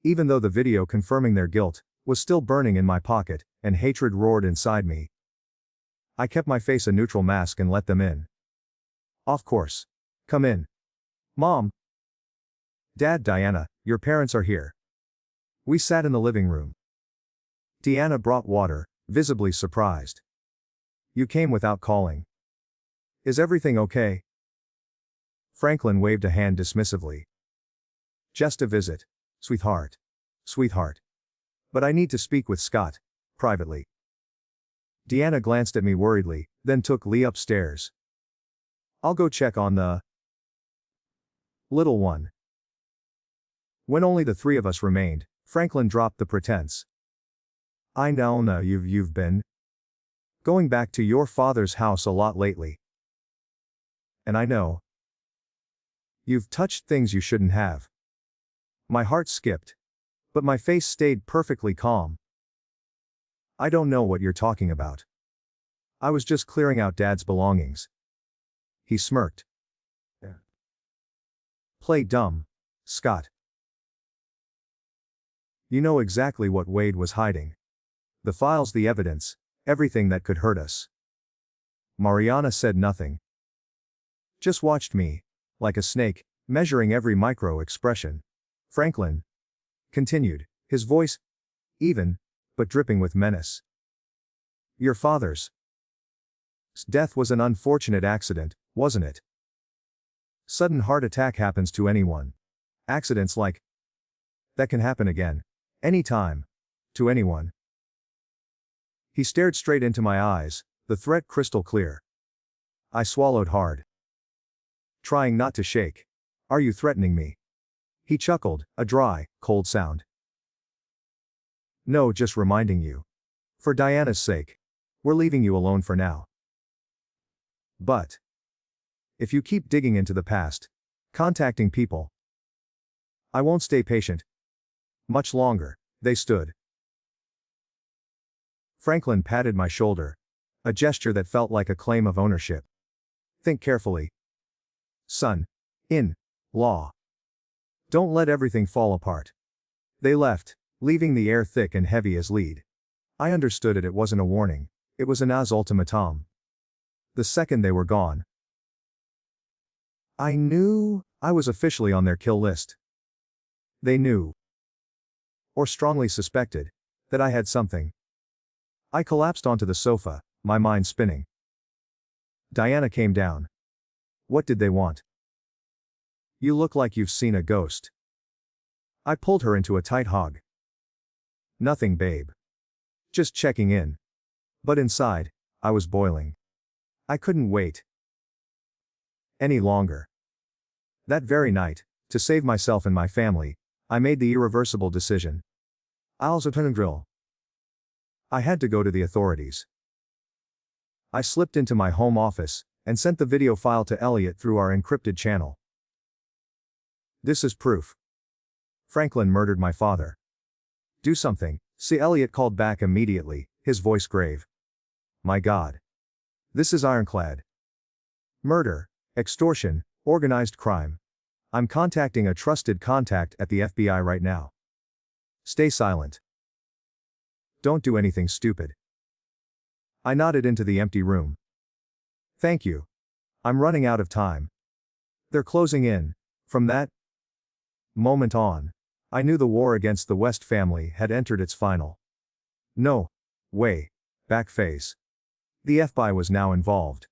Even though the video confirming their guilt was still burning in my pocket, and hatred roared inside me, I kept my face a neutral mask and let them in. "Of course. Come in. Mom. Dad, Diana, your parents are here." We sat in the living room. Diana brought water, visibly surprised. "You came without calling. Is everything okay?" Franklin waved a hand dismissively. "Just a visit, sweetheart. Sweetheart." But I need to speak with Scott, privately. Deanna glanced at me worriedly, then took Lee upstairs. I'll go check on the little one. When only the three of us remained, Franklin dropped the pretense. I know you've been going back to your father's house a lot lately. And I know you've touched things you shouldn't have. My heart skipped, but my face stayed perfectly calm. I don't know what you're talking about. I was just clearing out Dad's belongings. He smirked. Play dumb, Scott. You know exactly what Wade was hiding. The files, the evidence, everything that could hurt us. Mariana said nothing. Just watched me, like a snake, measuring every micro-expression. Franklin continued, his voice even, but dripping with menace. Your father's death was an unfortunate accident, wasn't it? Sudden heart attack happens to anyone. Accidents like that can happen again. Anytime. To anyone. He stared straight into my eyes, the threat crystal clear. I swallowed hard, trying not to shake. Are you threatening me? He chuckled, a dry, cold sound. No, just reminding you. For Diana's sake. We're leaving you alone for now. But if you keep digging into the past, contacting people, I won't stay patient much longer. They stood. Franklin patted my shoulder, a gesture that felt like a claim of ownership. Think carefully, son. In law. Don't let everything fall apart. They left, leaving the air thick and heavy as lead. I understood it wasn't a warning, it was an ultimatum. The second they were gone, I knew I was officially on their kill list. They knew, or strongly suspected, that I had something. I collapsed onto the sofa, my mind spinning. Diana came down. What did they want? You look like you've seen a ghost. I pulled her into a tight hug. Nothing, babe. Just checking in. But inside, I was boiling. I couldn't wait any longer. That very night, to save myself and my family, I made the irreversible decision. I'll drill. I had to go to the authorities. I slipped into my home office and sent the video file to Elliot through our encrypted channel. This is proof. Franklin murdered my father. Do something. See, Elliot called back immediately, his voice grave. My God. This is ironclad. Murder, extortion, organized crime. I'm contacting a trusted contact at the FBI right now. Stay silent. Don't do anything stupid. I nodded into the empty room. Thank you. I'm running out of time. They're closing in. From that moment on, I knew the war against the West family had entered its final. No way back phase. The FBI was now involved.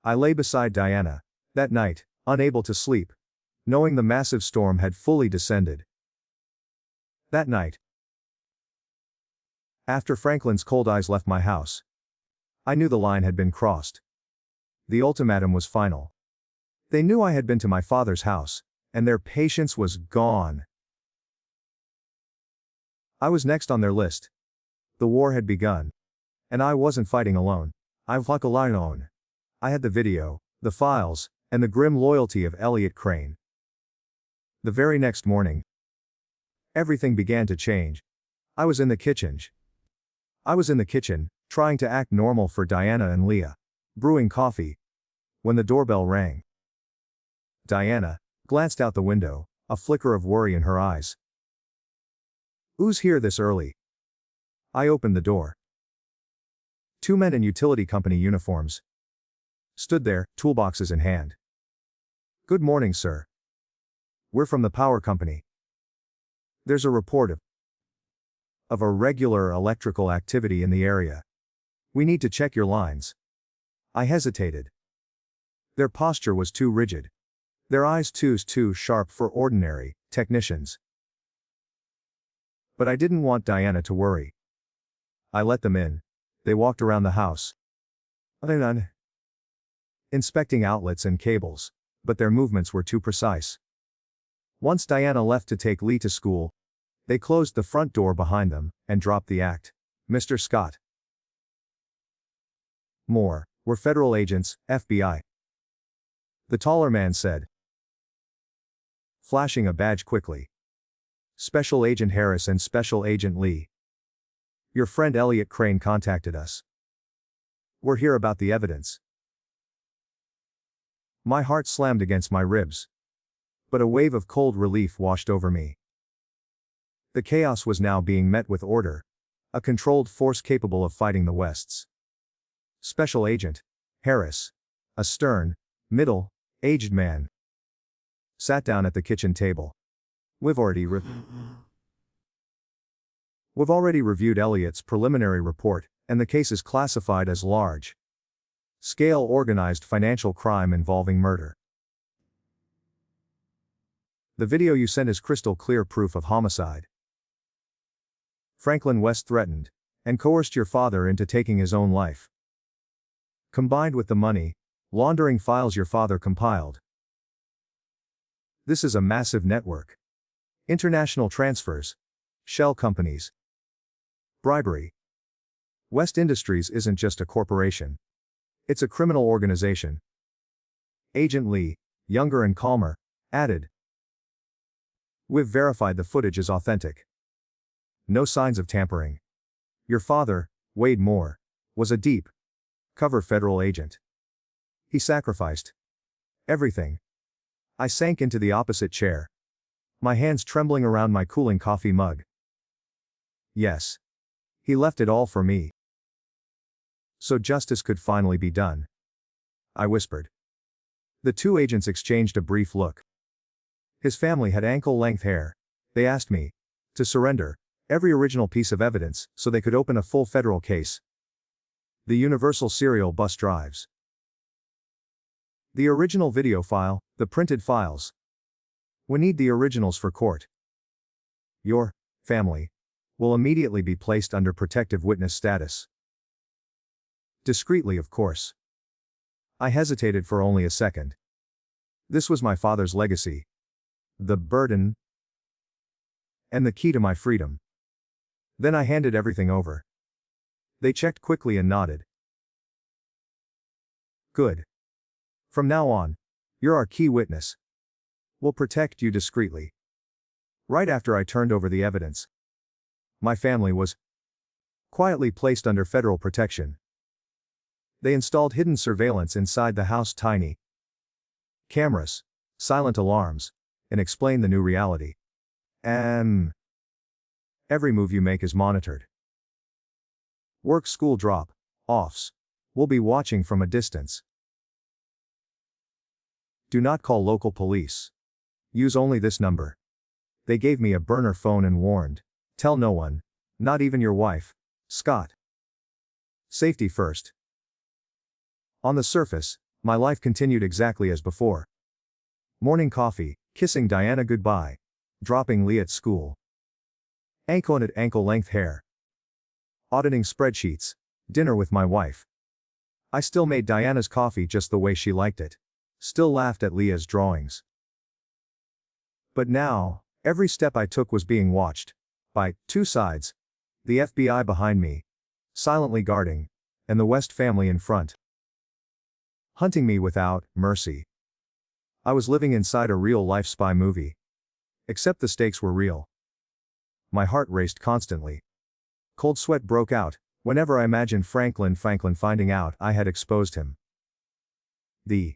I lay beside Diana, that night, unable to sleep, knowing the massive storm had fully descended. That night, after Franklin's cold eyes left my house, I knew the line had been crossed. The ultimatum was final. They knew I had been to my father's house, and their patience was gone. I was next on their list. The war had begun. And I wasn't fighting alone. I was alone. I had the video, the files, and the grim loyalty of Elliot Crane. The very next morning, everything began to change. I was in the kitchen, trying to act normal for Diana and Leah, brewing coffee, when the doorbell rang. Diana glanced out the window, a flicker of worry in her eyes. Who's here this early? I opened the door. Two men in utility company uniforms stood there, toolboxes in hand. Good morning, sir. We're from the power company. There's a report of irregular electrical activity in the area. We need to check your lines. I hesitated. Their posture was too rigid. Their eyes too sharp for ordinary technicians. But I didn't want Diana to worry. I let them in. They walked around the house, inspecting outlets and cables, but their movements were too precise. Once Diana left to take Lee to school, they closed the front door behind them and dropped the act. Mr. Scott. We're federal agents, FBI. The taller man said, flashing a badge quickly. Special Agent Harris and Special Agent Lee. Your friend Elliot Crane contacted us. We're here about the evidence. My heart slammed against my ribs. But a wave of cold relief washed over me. The chaos was now being met with order, a controlled force capable of fighting the Wests. Special Agent Harris, a stern, middle-aged man, sat down at the kitchen table. We've already reviewed Elliot's preliminary report, and the case is classified as large-scale organized financial crime involving murder. The video you sent is crystal clear proof of homicide. Franklin West threatened and coerced your father into taking his own life. Combined with the money laundering files your father compiled. This is a massive network. International transfers, shell companies, bribery. West Industries isn't just a corporation. It's a criminal organization. Agent Lee, younger and calmer, added. We've verified the footage is authentic. No signs of tampering. Your father, Wade Moore, was a deep cover federal agent. He sacrificed everything. I sank into the opposite chair, my hands trembling around my cooling coffee mug. Yes. He left it all for me. So justice could finally be done. I whispered. The two agents exchanged a brief look. His family had ankle-length hair. They asked me to surrender every original piece of evidence so they could open a full federal case. The universal serial bus drives. The original video file, the printed files. We need the originals for court. Your family will immediately be placed under protective witness status. Discreetly, of course. I hesitated for only a second. This was my father's legacy. The burden and the key to my freedom. Then I handed everything over. They checked quickly and nodded. Good. From now on, you're our key witness. We'll protect you discreetly. Right after I turned over the evidence, my family was quietly placed under federal protection. They installed hidden surveillance inside the house, tiny cameras, silent alarms, and explained the new reality. Every move you make is monitored. Work, school, drop offs. We'll be watching from a distance. Do not call local police. Use only this number. They gave me a burner phone and warned, tell no one, not even your wife, Scott. Safety first. On the surface, my life continued exactly as before. Morning coffee, kissing Diana goodbye, dropping Lee at school. Ankle-length hair. Auditing spreadsheets, dinner with my wife. I still made Diana's coffee just the way she liked it. Still laughed at Leah's drawings. But now, every step I took was being watched. By two sides. The FBI behind me, silently guarding, and the West family in front, hunting me without mercy. I was living inside a real-life spy movie. Except the stakes were real. My heart raced constantly. Cold sweat broke out whenever I imagined Franklin finding out I had exposed him. The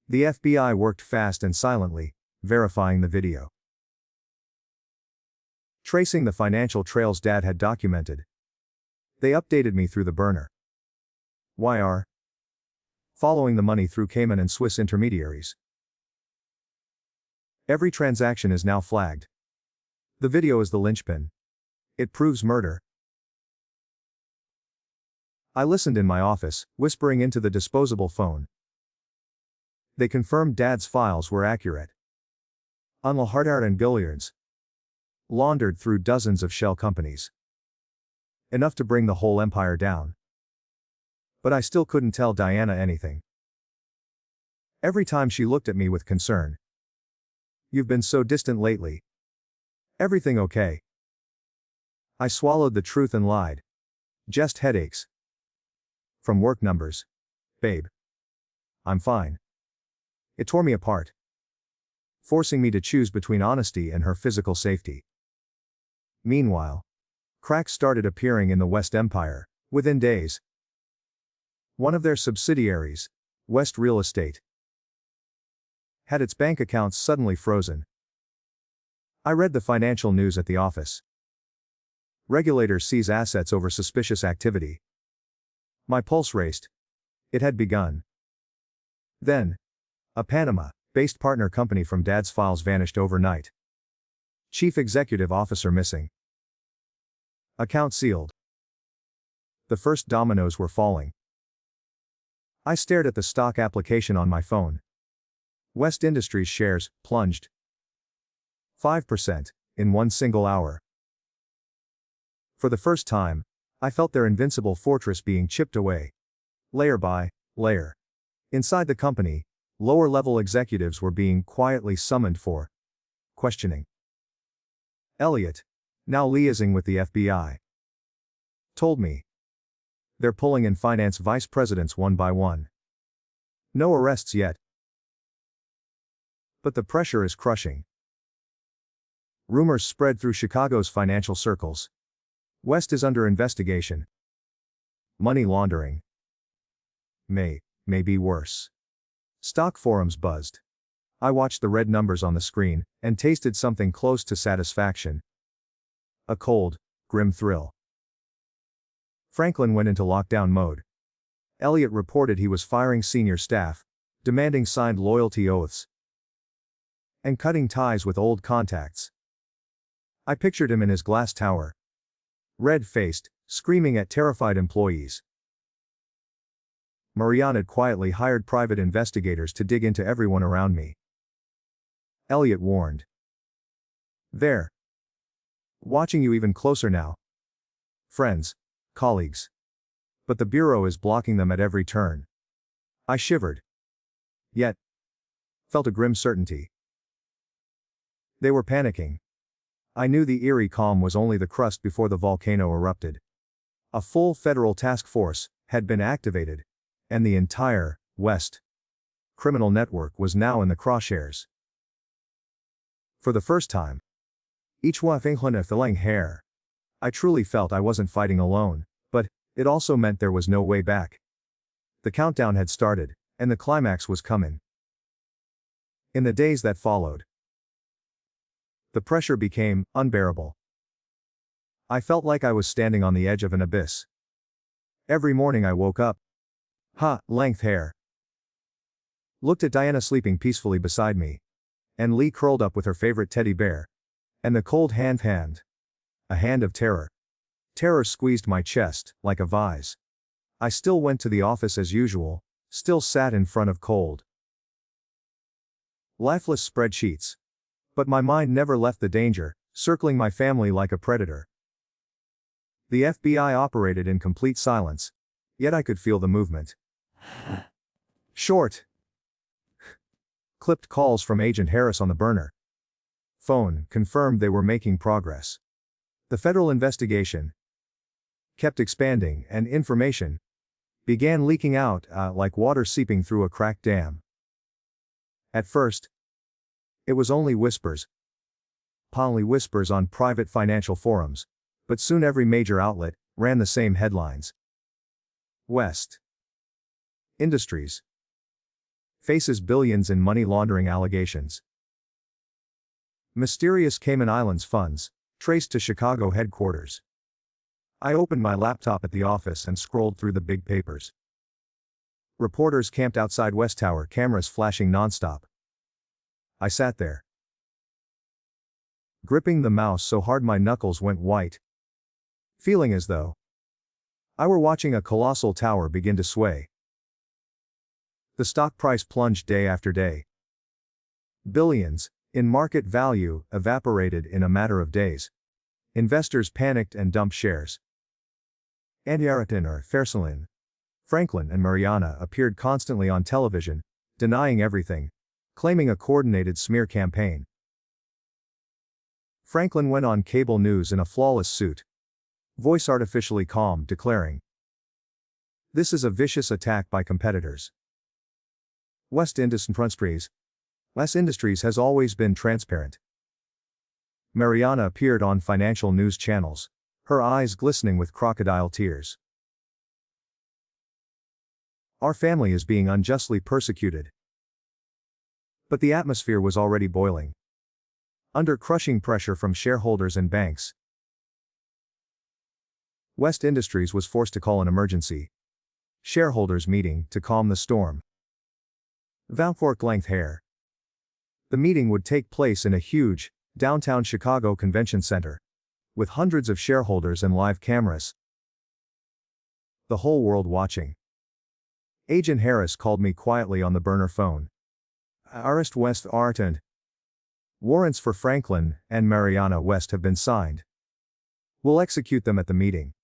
FBI worked fast and silently, verifying the video. Tracing the financial trails Dad had documented. They updated me through the burner wire. Following the money through Cayman and Swiss intermediaries. Every transaction is now flagged. The video is the linchpin. It proves murder. I listened in my office, whispering into the disposable phone. They confirmed Dad's files were accurate. Unlahardart and billiards. laundered through dozens of shell companies. Enough to bring the whole empire down. But I still couldn't tell Diana anything. Every time she looked at me with concern. "You've been so distant lately. Everything okay?" I swallowed the truth and lied. "Just headaches. From work numbers. Babe. I'm fine." It tore me apart, forcing me to choose between honesty and her physical safety. Meanwhile, cracks started appearing in the West Empire, within days. One of their subsidiaries, West Real Estate, had its bank accounts suddenly frozen. I read the financial news at the office. Regulators seize assets over suspicious activity. My pulse raced. It had begun. Then, a Panama-based partner company from Dad's files vanished overnight. Chief executive officer missing. Account sealed. The first dominoes were falling. I stared at the stock application on my phone. West Industries shares plunged 5% in one single hour. For the first time, I felt their invincible fortress being chipped away, layer by layer. Inside the company, lower-level executives were being quietly summoned for questioning. Elliot, now liaising with the FBI, told me they're pulling in finance vice presidents one by one. No arrests yet. But the pressure is crushing. Rumors spread through Chicago's financial circles. West is under investigation. Money laundering. May be worse. Stock forums buzzed. I watched the red numbers on the screen, and tasted something close to satisfaction. A cold, grim thrill. Franklin went into lockdown mode. Elliot reported he was firing senior staff, demanding signed loyalty oaths, and cutting ties with old contacts. I pictured him in his glass tower, red-faced, screaming at terrified employees. Mariana had quietly hired private investigators to dig into everyone around me. Elliot warned. "They're watching you even closer now. Friends, colleagues. But the Bureau is blocking them at every turn." I shivered. Yet, felt a grim certainty. They were panicking. I knew the eerie calm was only the crust before the volcano erupted. A full federal task force had been activated, and the entire West criminal network was now in the crosshairs. For the first time, each one feeling hair. I truly felt I wasn't fighting alone, but it also meant there was no way back. The countdown had started, and the climax was coming. In the days that followed, the pressure became unbearable. I felt like I was standing on the edge of an abyss. Every morning I woke up. Length hair. Looked at Diana sleeping peacefully beside me. And Lee curled up with her favorite teddy bear. And the cold hand. A hand of terror. Terror squeezed my chest, like a vise. I still went to the office as usual, still sat in front of cold, lifeless spreadsheets. But my mind never left the danger, circling my family like a predator. The FBI operated in complete silence, yet I could feel the movement. Short, clipped calls from Agent Harris on the burner phone confirmed they were making progress. The federal investigation kept expanding, and information began leaking out like water seeping through a cracked dam. At first, it was only whispers on private financial forums, but soon every major outlet ran the same headlines. West Industries faces billions in money laundering allegations. Mysterious Cayman Islands funds traced to Chicago headquarters. I opened my laptop at the office and scrolled through the big papers. Reporters camped outside West Tower, cameras flashing nonstop. I sat there, gripping the mouse so hard my knuckles went white, feeling as though I were watching a colossal tower begin to sway. The stock price plunged day after day. Billions In market value, evaporated in a matter of days. Investors panicked and dumped shares. Entitlement. Franklin and Mariana appeared constantly on television, denying everything, claiming a coordinated smear campaign. Franklin went on cable news in a flawless suit, voice artificially calm, declaring, "This is a vicious attack by competitors." West Industries has always been transparent. Mariana appeared on financial news channels, her eyes glistening with crocodile tears. "Our family is being unjustly persecuted." But the atmosphere was already boiling. Under crushing pressure from shareholders and banks, West Industries was forced to call an emergency shareholders meeting to calm the storm. The meeting would take place in a huge, downtown Chicago convention center, with hundreds of shareholders and live cameras. The whole world watching. Agent Harris called me quietly on the burner phone. "Arrest West Artand. Warrants for Franklin and Mariana West have been signed. We'll execute them at the meeting.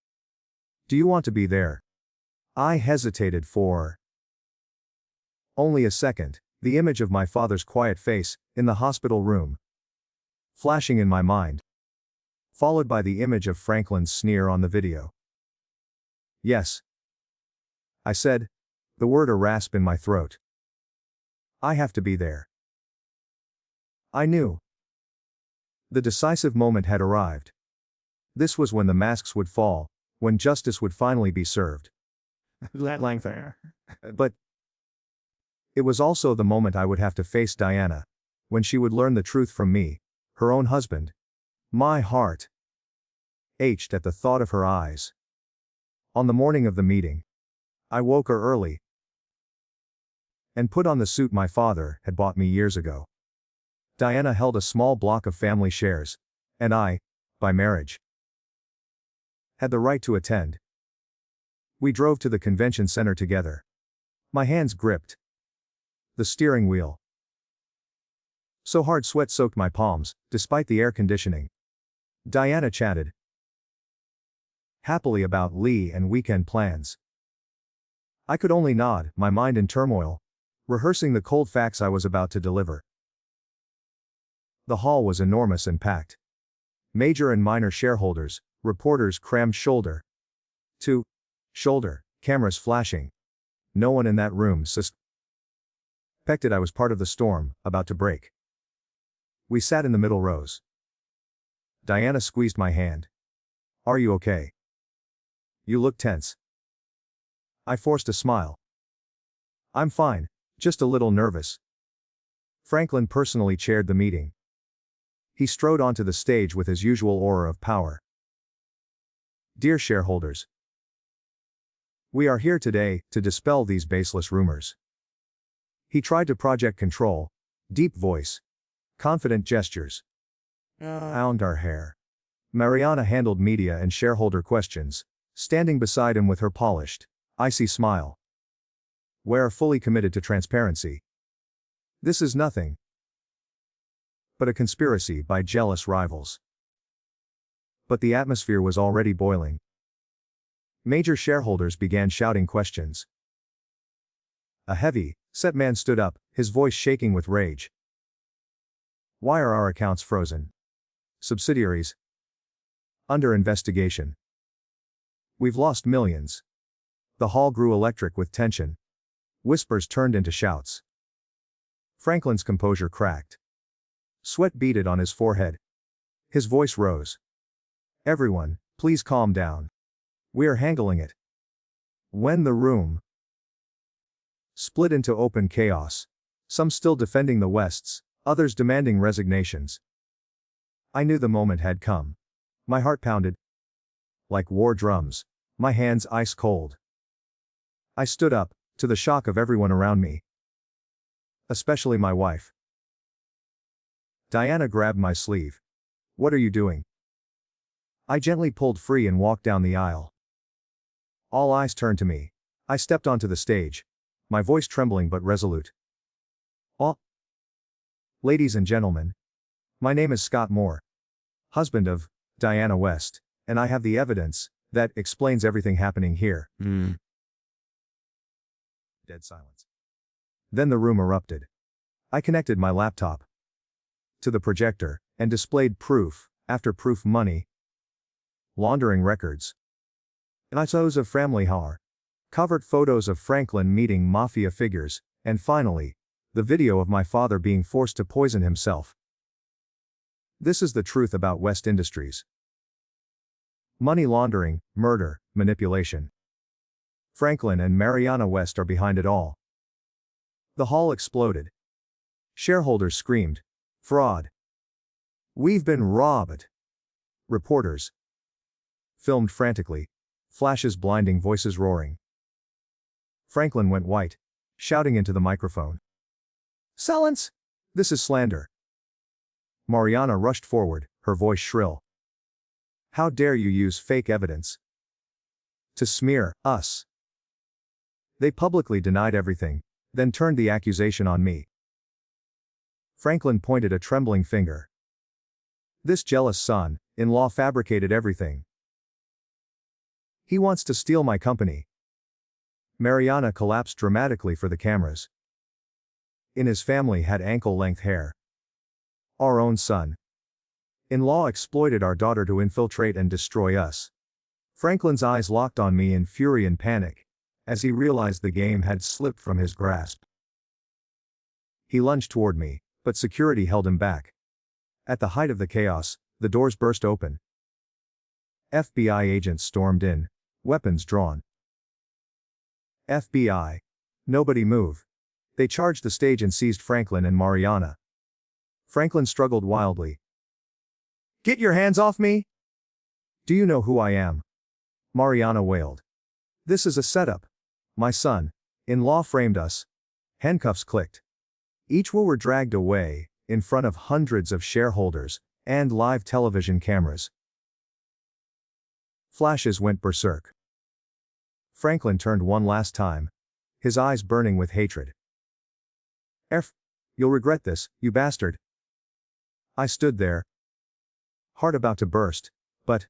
Do you want to be there?" I hesitated for only a second, the image of my father's quiet face, in the hospital room, flashing in my mind, followed by the image of Franklin's sneer on the video. "Yes," I said, the word a rasp in my throat. "I have to be there." I knew. The decisive moment had arrived. This was when the masks would fall, when justice would finally be served. But it was also the moment I would have to face Diana, when she would learn the truth from me, her own husband. My heart ached at the thought of her eyes. On the morning of the meeting, I woke her early and put on the suit my father had bought me years ago. Diana held a small block of family shares, and I, by marriage, had the right to attend. We drove to the convention center together. My hands gripped the steering wheel so hard sweat soaked my palms, despite the air conditioning. Diana chatted happily about Lee and weekend plans. I could only nod, my mind in turmoil, rehearsing the cold facts I was about to deliver. The hall was enormous and packed. Major and minor shareholders, reporters crammed shoulder to shoulder, cameras flashing. No one in that room suspected I was part of the storm, about to break. We sat in the middle rows. Diana squeezed my hand. "Are you okay? You look tense." I forced a smile. "I'm fine, just a little nervous." Franklin personally chaired the meeting. He strode onto the stage with his usual aura of power. "Dear shareholders, we are here today to dispel these baseless rumors." He tried to project control, deep voice, confident gestures. Found our hair. Mariana handled media and shareholder questions, standing beside him with her polished, icy smile. "We're fully committed to transparency. This is nothing but a conspiracy by jealous rivals." But the atmosphere was already boiling. Major shareholders began shouting questions. A heavy, set man stood up, his voice shaking with rage. "Why are our accounts frozen? Subsidiaries under investigation. We've lost millions." The hall grew electric with tension. Whispers turned into shouts. Franklin's composure cracked. Sweat beaded on his forehead. His voice rose. "Everyone, please calm down. We're handling it." When the room split into open chaos, some still defending the Wests, others demanding resignations, I knew the moment had come. My heart pounded like war drums, my hands ice cold. I stood up, to the shock of everyone around me, especially my wife. Diana grabbed my sleeve. "What are you doing?" I gently pulled free and walked down the aisle. All eyes turned to me. I stepped onto the stage, my voice trembling but resolute. "Oh, ladies and gentlemen, My name is Scott Moore, husband of Diana West, and I have the evidence that explains everything happening here. Dead silence. Then the room erupted. I connected my laptop to the projector and displayed proof after proof: money laundering records, photos of family horror, covert photos of Franklin meeting mafia figures, and finally, the video of my father being forced to poison himself. This is the truth about West Industries. Money laundering, murder, manipulation. Franklin and Mariana West are behind it all. The hall exploded. Shareholders screamed, "Fraud! We've been robbed!" Reporters filmed frantically, flashes blinding, voices roaring. Franklin went white, shouting into the microphone, "Silence! This is slander." Mariana rushed forward, her voice shrill. "How dare you use fake evidence to smear us?" They publicly denied everything, then turned the accusation on me. Franklin pointed a trembling finger. "This jealous son-in-law fabricated everything. He wants to steal my company." Mariana collapsed dramatically for the cameras. "In his family had ankle-length hair. Our own son-in-law exploited our daughter to infiltrate and destroy us." Franklin's eyes locked on me in fury and panic, as he realized the game had slipped from his grasp. He lunged toward me, but security held him back. At the height of the chaos, the doors burst open. FBI agents stormed in, weapons drawn. "FBI! Nobody move!" They charged the stage and seized Franklin and Mariana. Franklin struggled wildly. "Get your hands off me! Do you know who I am?" Mariana wailed. "This is a setup. My son-in-law framed us." Handcuffs clicked. Each were dragged away, in front of hundreds of shareholders and live television cameras. Flashes went berserk. Franklin turned one last time, his eyes burning with hatred. You'll regret this, you bastard." I stood there, heart about to burst, but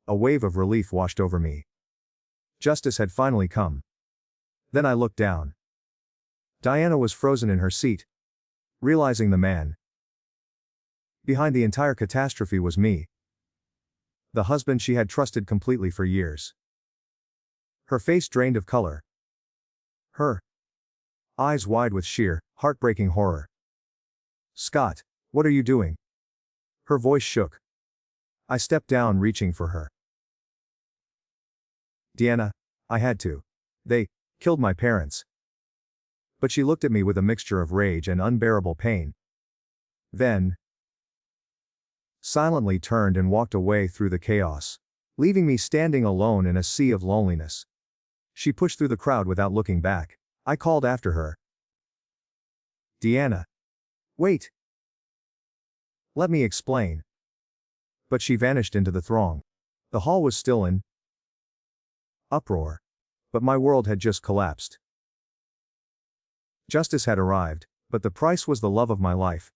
a wave of relief washed over me. Justice had finally come. Then I looked down. Diana was frozen in her seat, realizing the man behind the entire catastrophe was me, the husband she had trusted completely for years. Her face drained of color, her eyes wide with sheer, heartbreaking horror. "Scott, what are you doing?" Her voice shook. I stepped down, reaching for her. "Diana, I had to. They killed my parents." But she looked at me with a mixture of rage and unbearable pain. Then, silently turned and walked away through the chaos, leaving me standing alone in a sea of loneliness. She pushed through the crowd without looking back. I called after her. "Diana. Wait. Let me explain." But she vanished into the throng. The hall was still in uproar. But my world had just collapsed. Justice had arrived, but the price was the love of my life.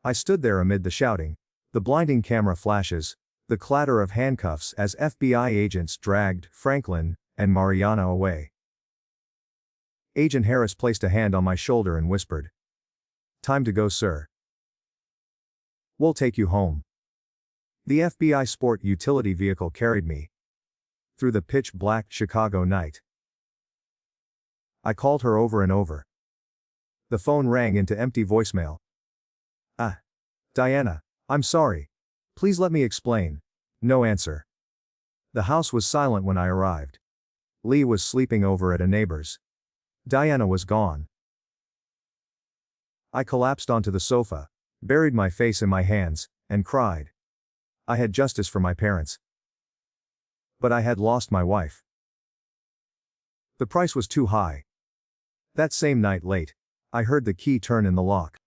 I stood there amid the shouting, the blinding camera flashes, the clatter of handcuffs as FBI agents dragged Franklin and Mariana away. Agent Harris placed a hand on my shoulder and whispered, "Time to go, sir. We'll take you home." The FBI sport utility vehicle carried me through the pitch-black Chicago night. I called her over and over. The phone rang into empty voicemail. "Diana, I'm sorry. Please let me explain." No answer. The house was silent when I arrived. Lee was sleeping over at a neighbor's. Diana was gone. I collapsed onto the sofa, buried my face in my hands, and cried. I had justice for my parents. But I had lost my wife. The price was too high. That same night late, I heard the key turn in the lock.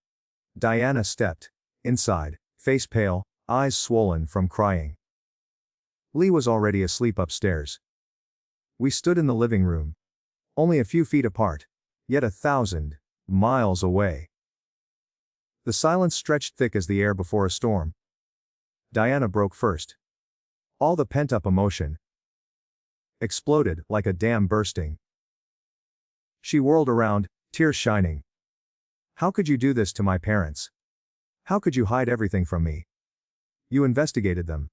Diana stepped inside, face pale, eyes swollen from crying. Lee was already asleep upstairs. We stood in the living room, only a few feet apart, yet 1,000 miles away. The silence stretched thick as the air before a storm. Diana broke first. All the pent-up emotion exploded like a dam bursting. She whirled around, tears shining. How could you do this to my parents? How could you hide everything from me? You investigated them.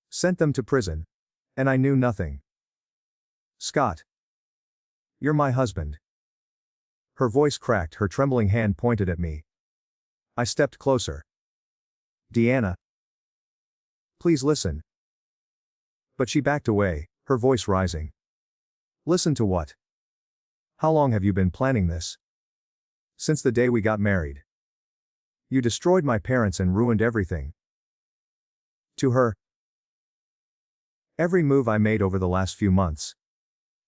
Sent them to prison. And I knew nothing. Scott. You're my husband. Her voice cracked, her trembling hand pointed at me. I stepped closer. Deanna. Please listen. But she backed away, her voice rising. Listen to what? How long have you been planning this? Since the day we got married. You destroyed my parents and ruined everything. To her. Every move I made over the last few months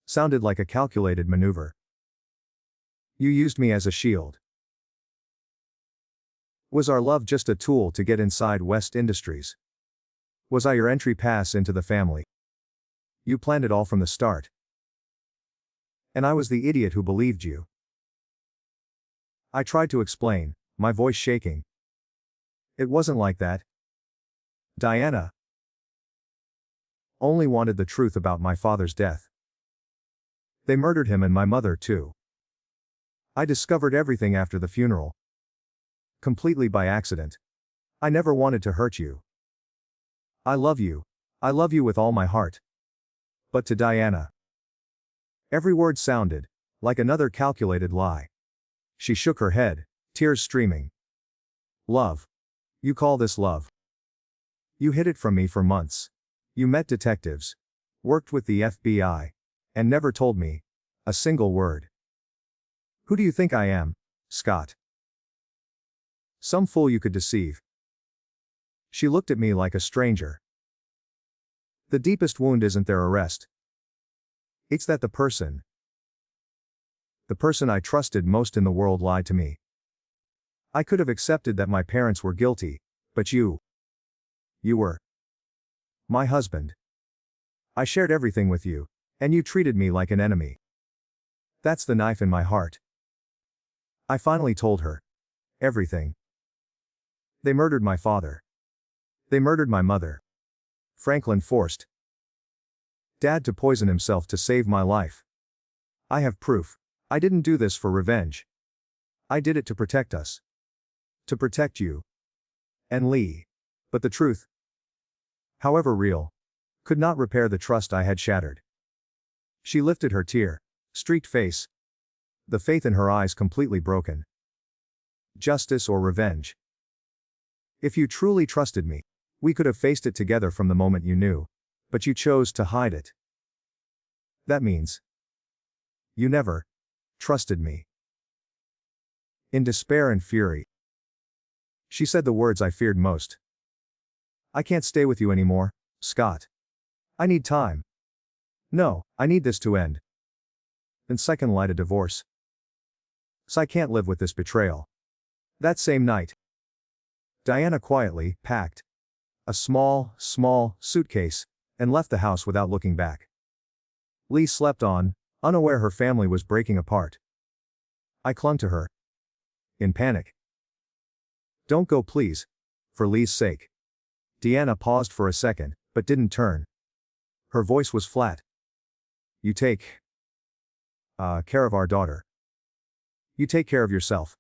sounded like a calculated maneuver. You used me as a shield. Was our love just a tool to get inside West Industries? Was I your entry pass into the family? You planned it all from the start. And I was the idiot who believed you. I tried to explain, my voice shaking. It wasn't like that. Diana only wanted the truth about my father's death. They murdered him and my mother too. I discovered everything after the funeral. Completely by accident. I never wanted to hurt you. I love you. I love you with all my heart. But to Diana, every word sounded like another calculated lie. She shook her head, tears streaming. Love. You call this love? You hid it from me for months. You met detectives, worked with the FBI, and never told me a single word. Who do you think I am, Scott? Some fool you could deceive. She looked at me like a stranger. The deepest wound isn't their arrest. It's that the person I trusted most in the world lied to me. I could have accepted that my parents were guilty, but you were my husband. I shared everything with you, and you treated me like an enemy. That's the knife in my heart. I finally told her everything. They murdered my father. They murdered my mother. Franklin forced Dad to poison himself to save my life. I have proof. I didn't do this for revenge. I did it to protect us. To protect you. And Lee. But the truth, however real, could not repair the trust I had shattered. She lifted her tear-streaked face. The faith in her eyes completely broken. Justice or revenge? If you truly trusted me, we could have faced it together from the moment you knew, but you chose to hide it. That means you never trusted me. In despair and fury, she said the words I feared most. I can't stay with you anymore, Scott. I need time. No, I need this to end. And second, light a divorce. So I can't live with this betrayal. That same night, Diana quietly packed a small suitcase and left the house without looking back. Lee slept on, unaware her family was breaking apart. I clung to her in panic. Don't go, please. For Lee's sake. Deanna paused for a second, but didn't turn. Her voice was flat. You take care of our daughter. You take care of yourself.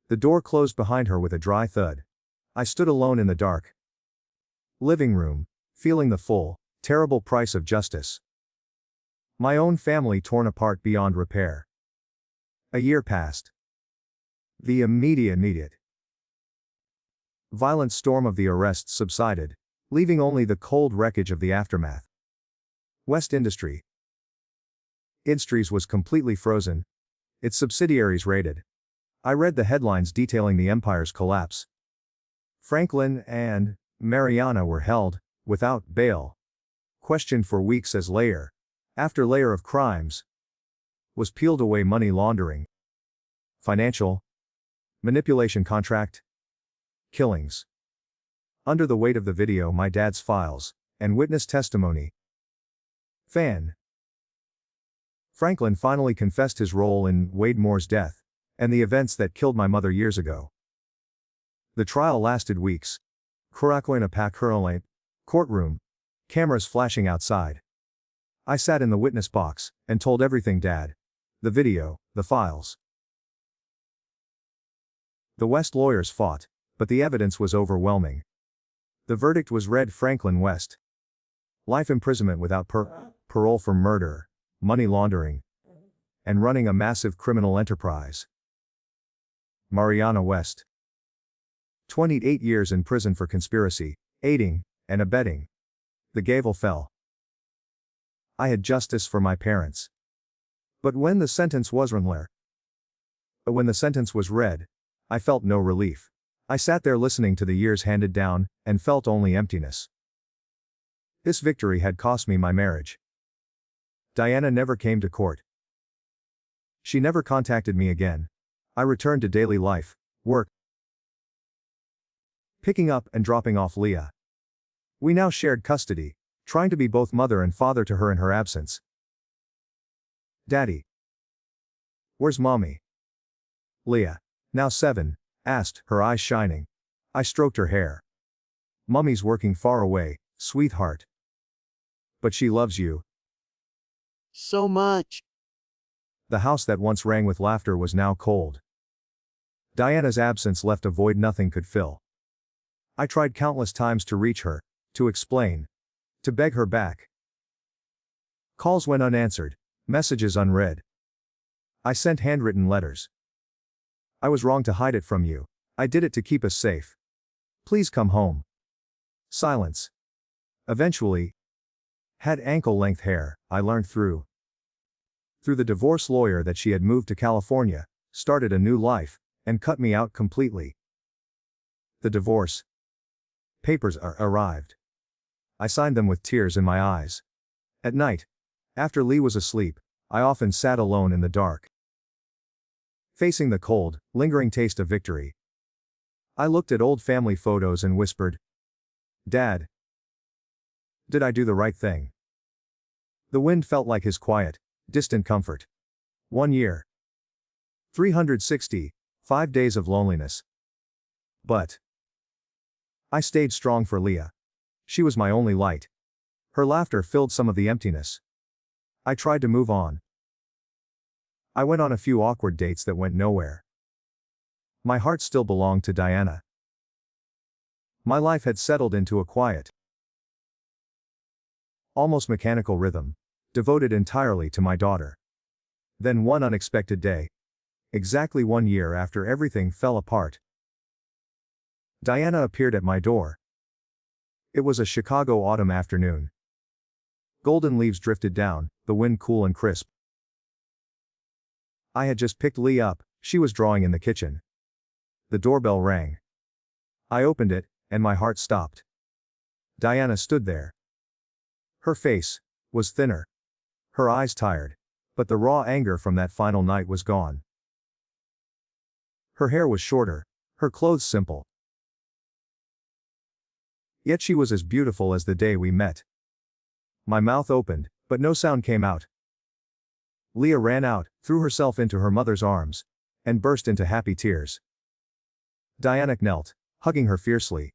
The door closed behind her with a dry thud. I stood alone in the dark living room, feeling the full, terrible price of justice. My own family torn apart beyond repair. A year passed. The immediate violent storm of the arrests subsided, leaving only the cold wreckage of the aftermath. West Industries was completely frozen, its subsidiaries raided. I read the headlines detailing the empire's collapse. Franklin and Mariana were held without bail, questioned for weeks as layer after layer of crimes was peeled away: money laundering, financial manipulation, contract killings. Under the weight of the video, my dad's files, and witness testimony, Franklin finally confessed his role in Wade Moore's death, and the events that killed my mother years ago. The trial lasted weeks. Courtroom. Cameras flashing outside. I sat in the witness box and told everything, Dad. The video, the files. The West lawyers fought, but the evidence was overwhelming. The verdict was read: Franklin West. Life imprisonment without parole for murder, money laundering, and running a massive criminal enterprise. Mariana West. 28 years in prison for conspiracy, aiding, and abetting. The gavel fell. I had justice for my parents. But when the sentence was read, I felt no relief. I sat there listening to the years handed down, and felt only emptiness. This victory had cost me my marriage. Diana never came to court. She never contacted me again. I returned to daily life, work, picking up and dropping off Leah. We now shared custody, trying to be both mother and father to her in her absence. Daddy. Where's Mommy? Leah, now 7, asked, her eyes shining. I stroked her hair. Mummy's working far away, sweetheart. But she loves you
so much.
The house that once rang with laughter was now cold. Diana's absence left a void nothing could fill. I tried countless times to reach her, to explain, to beg her back. Calls went unanswered, messages unread. I sent handwritten letters. I was wrong to hide it from you. I did it to keep us safe. Please come home. Silence. Eventually, had ankle-length hair, I learned through the divorce lawyer that she had moved to California, started a new life, and cut me out completely. The divorce papers arrived. I signed them with tears in my eyes. At night, after Lee was asleep, I often sat alone in the dark, facing the cold, lingering taste of victory. I looked at old family photos and whispered, Dad, did I do the right thing? The wind felt like his quiet, distant comfort. 1 year. 365 days of loneliness. But I stayed strong for Leah. She was my only light. Her laughter filled some of the emptiness. I tried to move on. I went on a few awkward dates that went nowhere. My heart still belonged to Diana. My life had settled into a quiet, almost mechanical rhythm, devoted entirely to my daughter. Then one unexpected day, exactly 1 year after everything fell apart, Diana appeared at my door. It was a Chicago autumn afternoon. Golden leaves drifted down, the wind cool and crisp. I had just picked Lee up, she was drawing in the kitchen. The doorbell rang. I opened it, and my heart stopped. Diana stood there. Her face was thinner. Her eyes tired. But the raw anger from that final night was gone. Her hair was shorter, her clothes simple. Yet she was as beautiful as the day we met. My mouth opened, but no sound came out. Leah ran out, threw herself into her mother's arms, and burst into happy tears. Diana knelt, hugging her fiercely.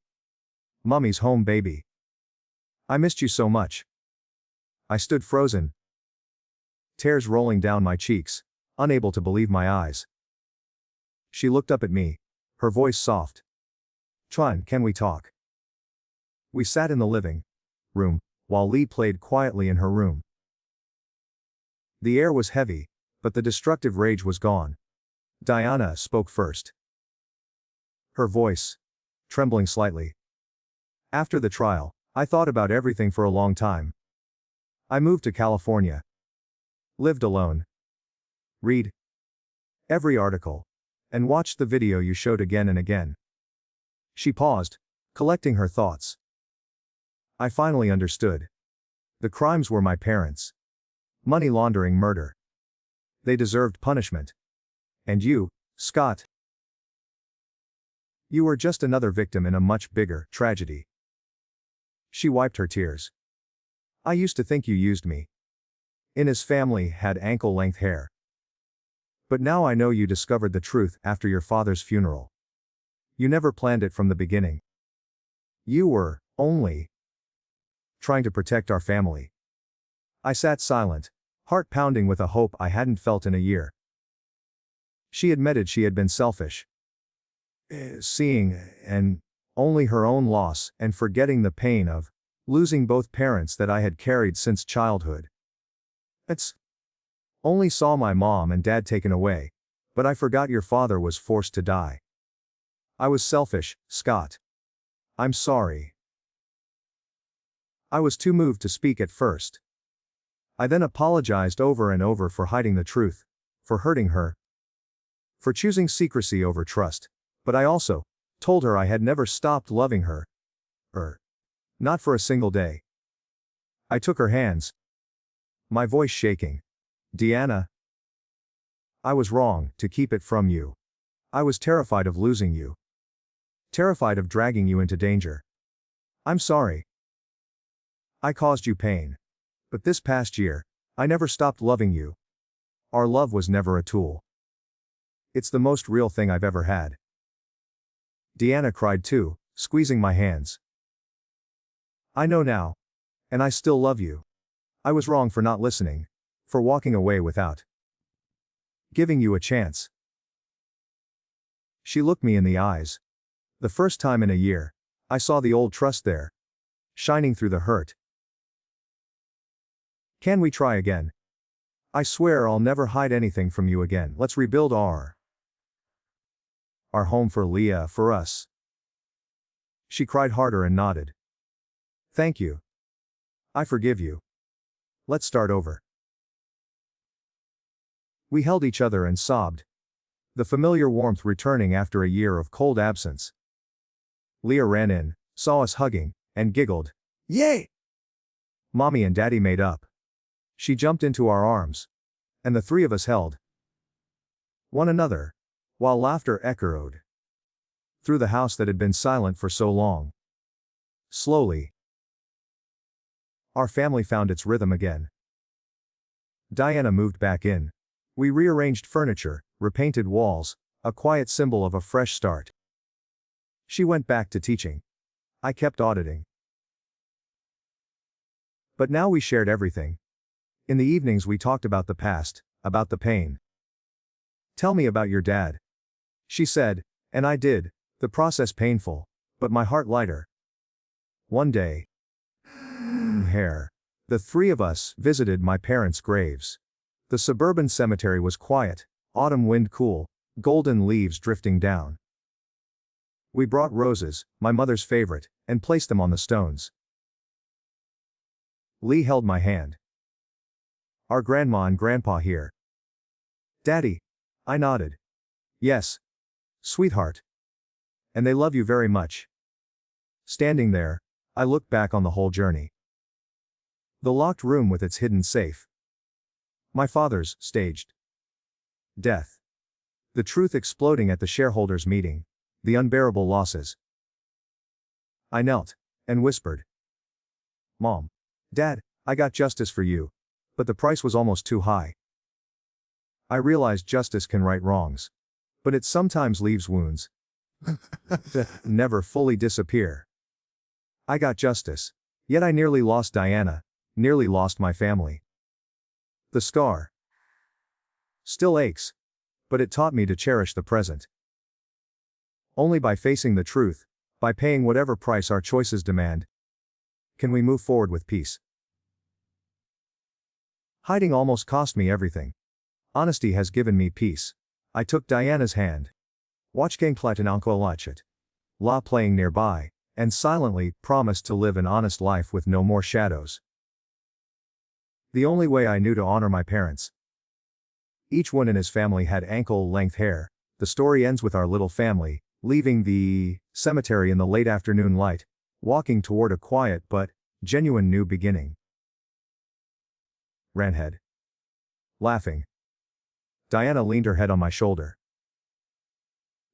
Mummy's home, baby. I missed you so much. I stood frozen, tears rolling down my cheeks, unable to believe my eyes. She looked up at me, her voice soft. Tron, can we talk? We sat in the living room, while Lee played quietly in her room. The air was heavy, but the destructive rage was gone. Diana spoke first. Her voice trembling slightly. After the trial, I thought about everything for a long time. I moved to California. Lived alone. Read every article. And watched the video you showed again and again. She paused, collecting her thoughts. I finally understood. The crimes were my parents'. Money laundering, murder. They deserved punishment. And you, Scott. You were just another victim in a much bigger tragedy. She wiped her tears. I used to think you used me. His family had ankle-length hair. But now I know you discovered the truth after your father's funeral. You never planned it from the beginning. You were, only, trying to protect our family. I sat silent, heart pounding with a hope I hadn't felt in a year. She admitted she had been selfish. Seeing, and only her own loss, and forgetting the pain of losing both parents that I had carried since childhood. It's only saw my mom and dad taken away, but I forgot your father was forced to die. I was selfish, Scott. I'm sorry. I was too moved to speak at first. I then apologized over and over for hiding the truth, for hurting her, for choosing secrecy over trust, but I also told her I had never stopped loving her. Not for a single day. I took her hands, my voice shaking. Deanna, I was wrong to keep it from you. I was terrified of losing you. Terrified of dragging you into danger. I'm sorry. I caused you pain. But this past year, I never stopped loving you. Our love was never a tool. It's the most real thing I've ever had. Deanna cried too, squeezing my hands. I know now. And I still love you. I was wrong for not listening, for walking away without giving you a chance. She looked me in the eyes. The first time in a year, I saw the old trust there, shining through the hurt. Can we try again? I swear I'll never hide anything from you again. Let's rebuild our home for Leah, for us. She cried harder and nodded. Thank you. I forgive you. Let's start over. We held each other and sobbed, the familiar warmth returning after a year of cold absence. Leah ran in, saw us hugging, and giggled. Yay! Mommy and Daddy made up. She jumped into our arms. And the three of us held one another, while laughter echoed through the house that had been silent for so long. Slowly, our family found its rhythm again. Diana moved back in. We rearranged furniture, repainted walls, a quiet symbol of a fresh start. She went back to teaching. I kept auditing. But now we shared everything. In the evenings we talked about the past, about the pain. Tell me about your dad. She said, and I did, the process painful, but my heart lighter. One day, the three of us visited my parents' graves. The suburban cemetery was quiet, autumn wind cool, golden leaves drifting down. We brought roses, my mother's favorite, and placed them on the stones. Lee held my hand. Our grandma and grandpa here. Daddy. I nodded. Yes. Sweetheart. And they love you very much. Standing there, I looked back on the whole journey. The locked room with its hidden safe. My father's staged death. The truth exploding at the shareholders' meeting. The unbearable losses. I knelt and whispered. Mom. Dad, I got justice for you. But the price was almost too high. I realized justice can right wrongs. But it sometimes leaves wounds that never fully disappear. I got justice. Yet I nearly lost Diana, nearly lost my family. The scar still aches. But it taught me to cherish the present. Only by facing the truth, by paying whatever price our choices demand, can we move forward with peace. Hiding almost cost me everything. Honesty has given me peace. I took Diana's hand. Watching Platinanko Lachet. La playing nearby, and silently promised to live an honest life with no more shadows. The only way I knew to honor my parents. Each one in his family had ankle-length hair. The story ends with our little family, leaving the cemetery in the late afternoon light, walking toward a quiet but genuine new beginning. Ranhead. Laughing. Diana leaned her head on my shoulder.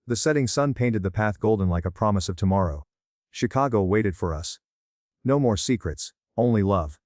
The setting sun painted the path golden like a promise of tomorrow. Chicago waited for us. No more secrets, only love.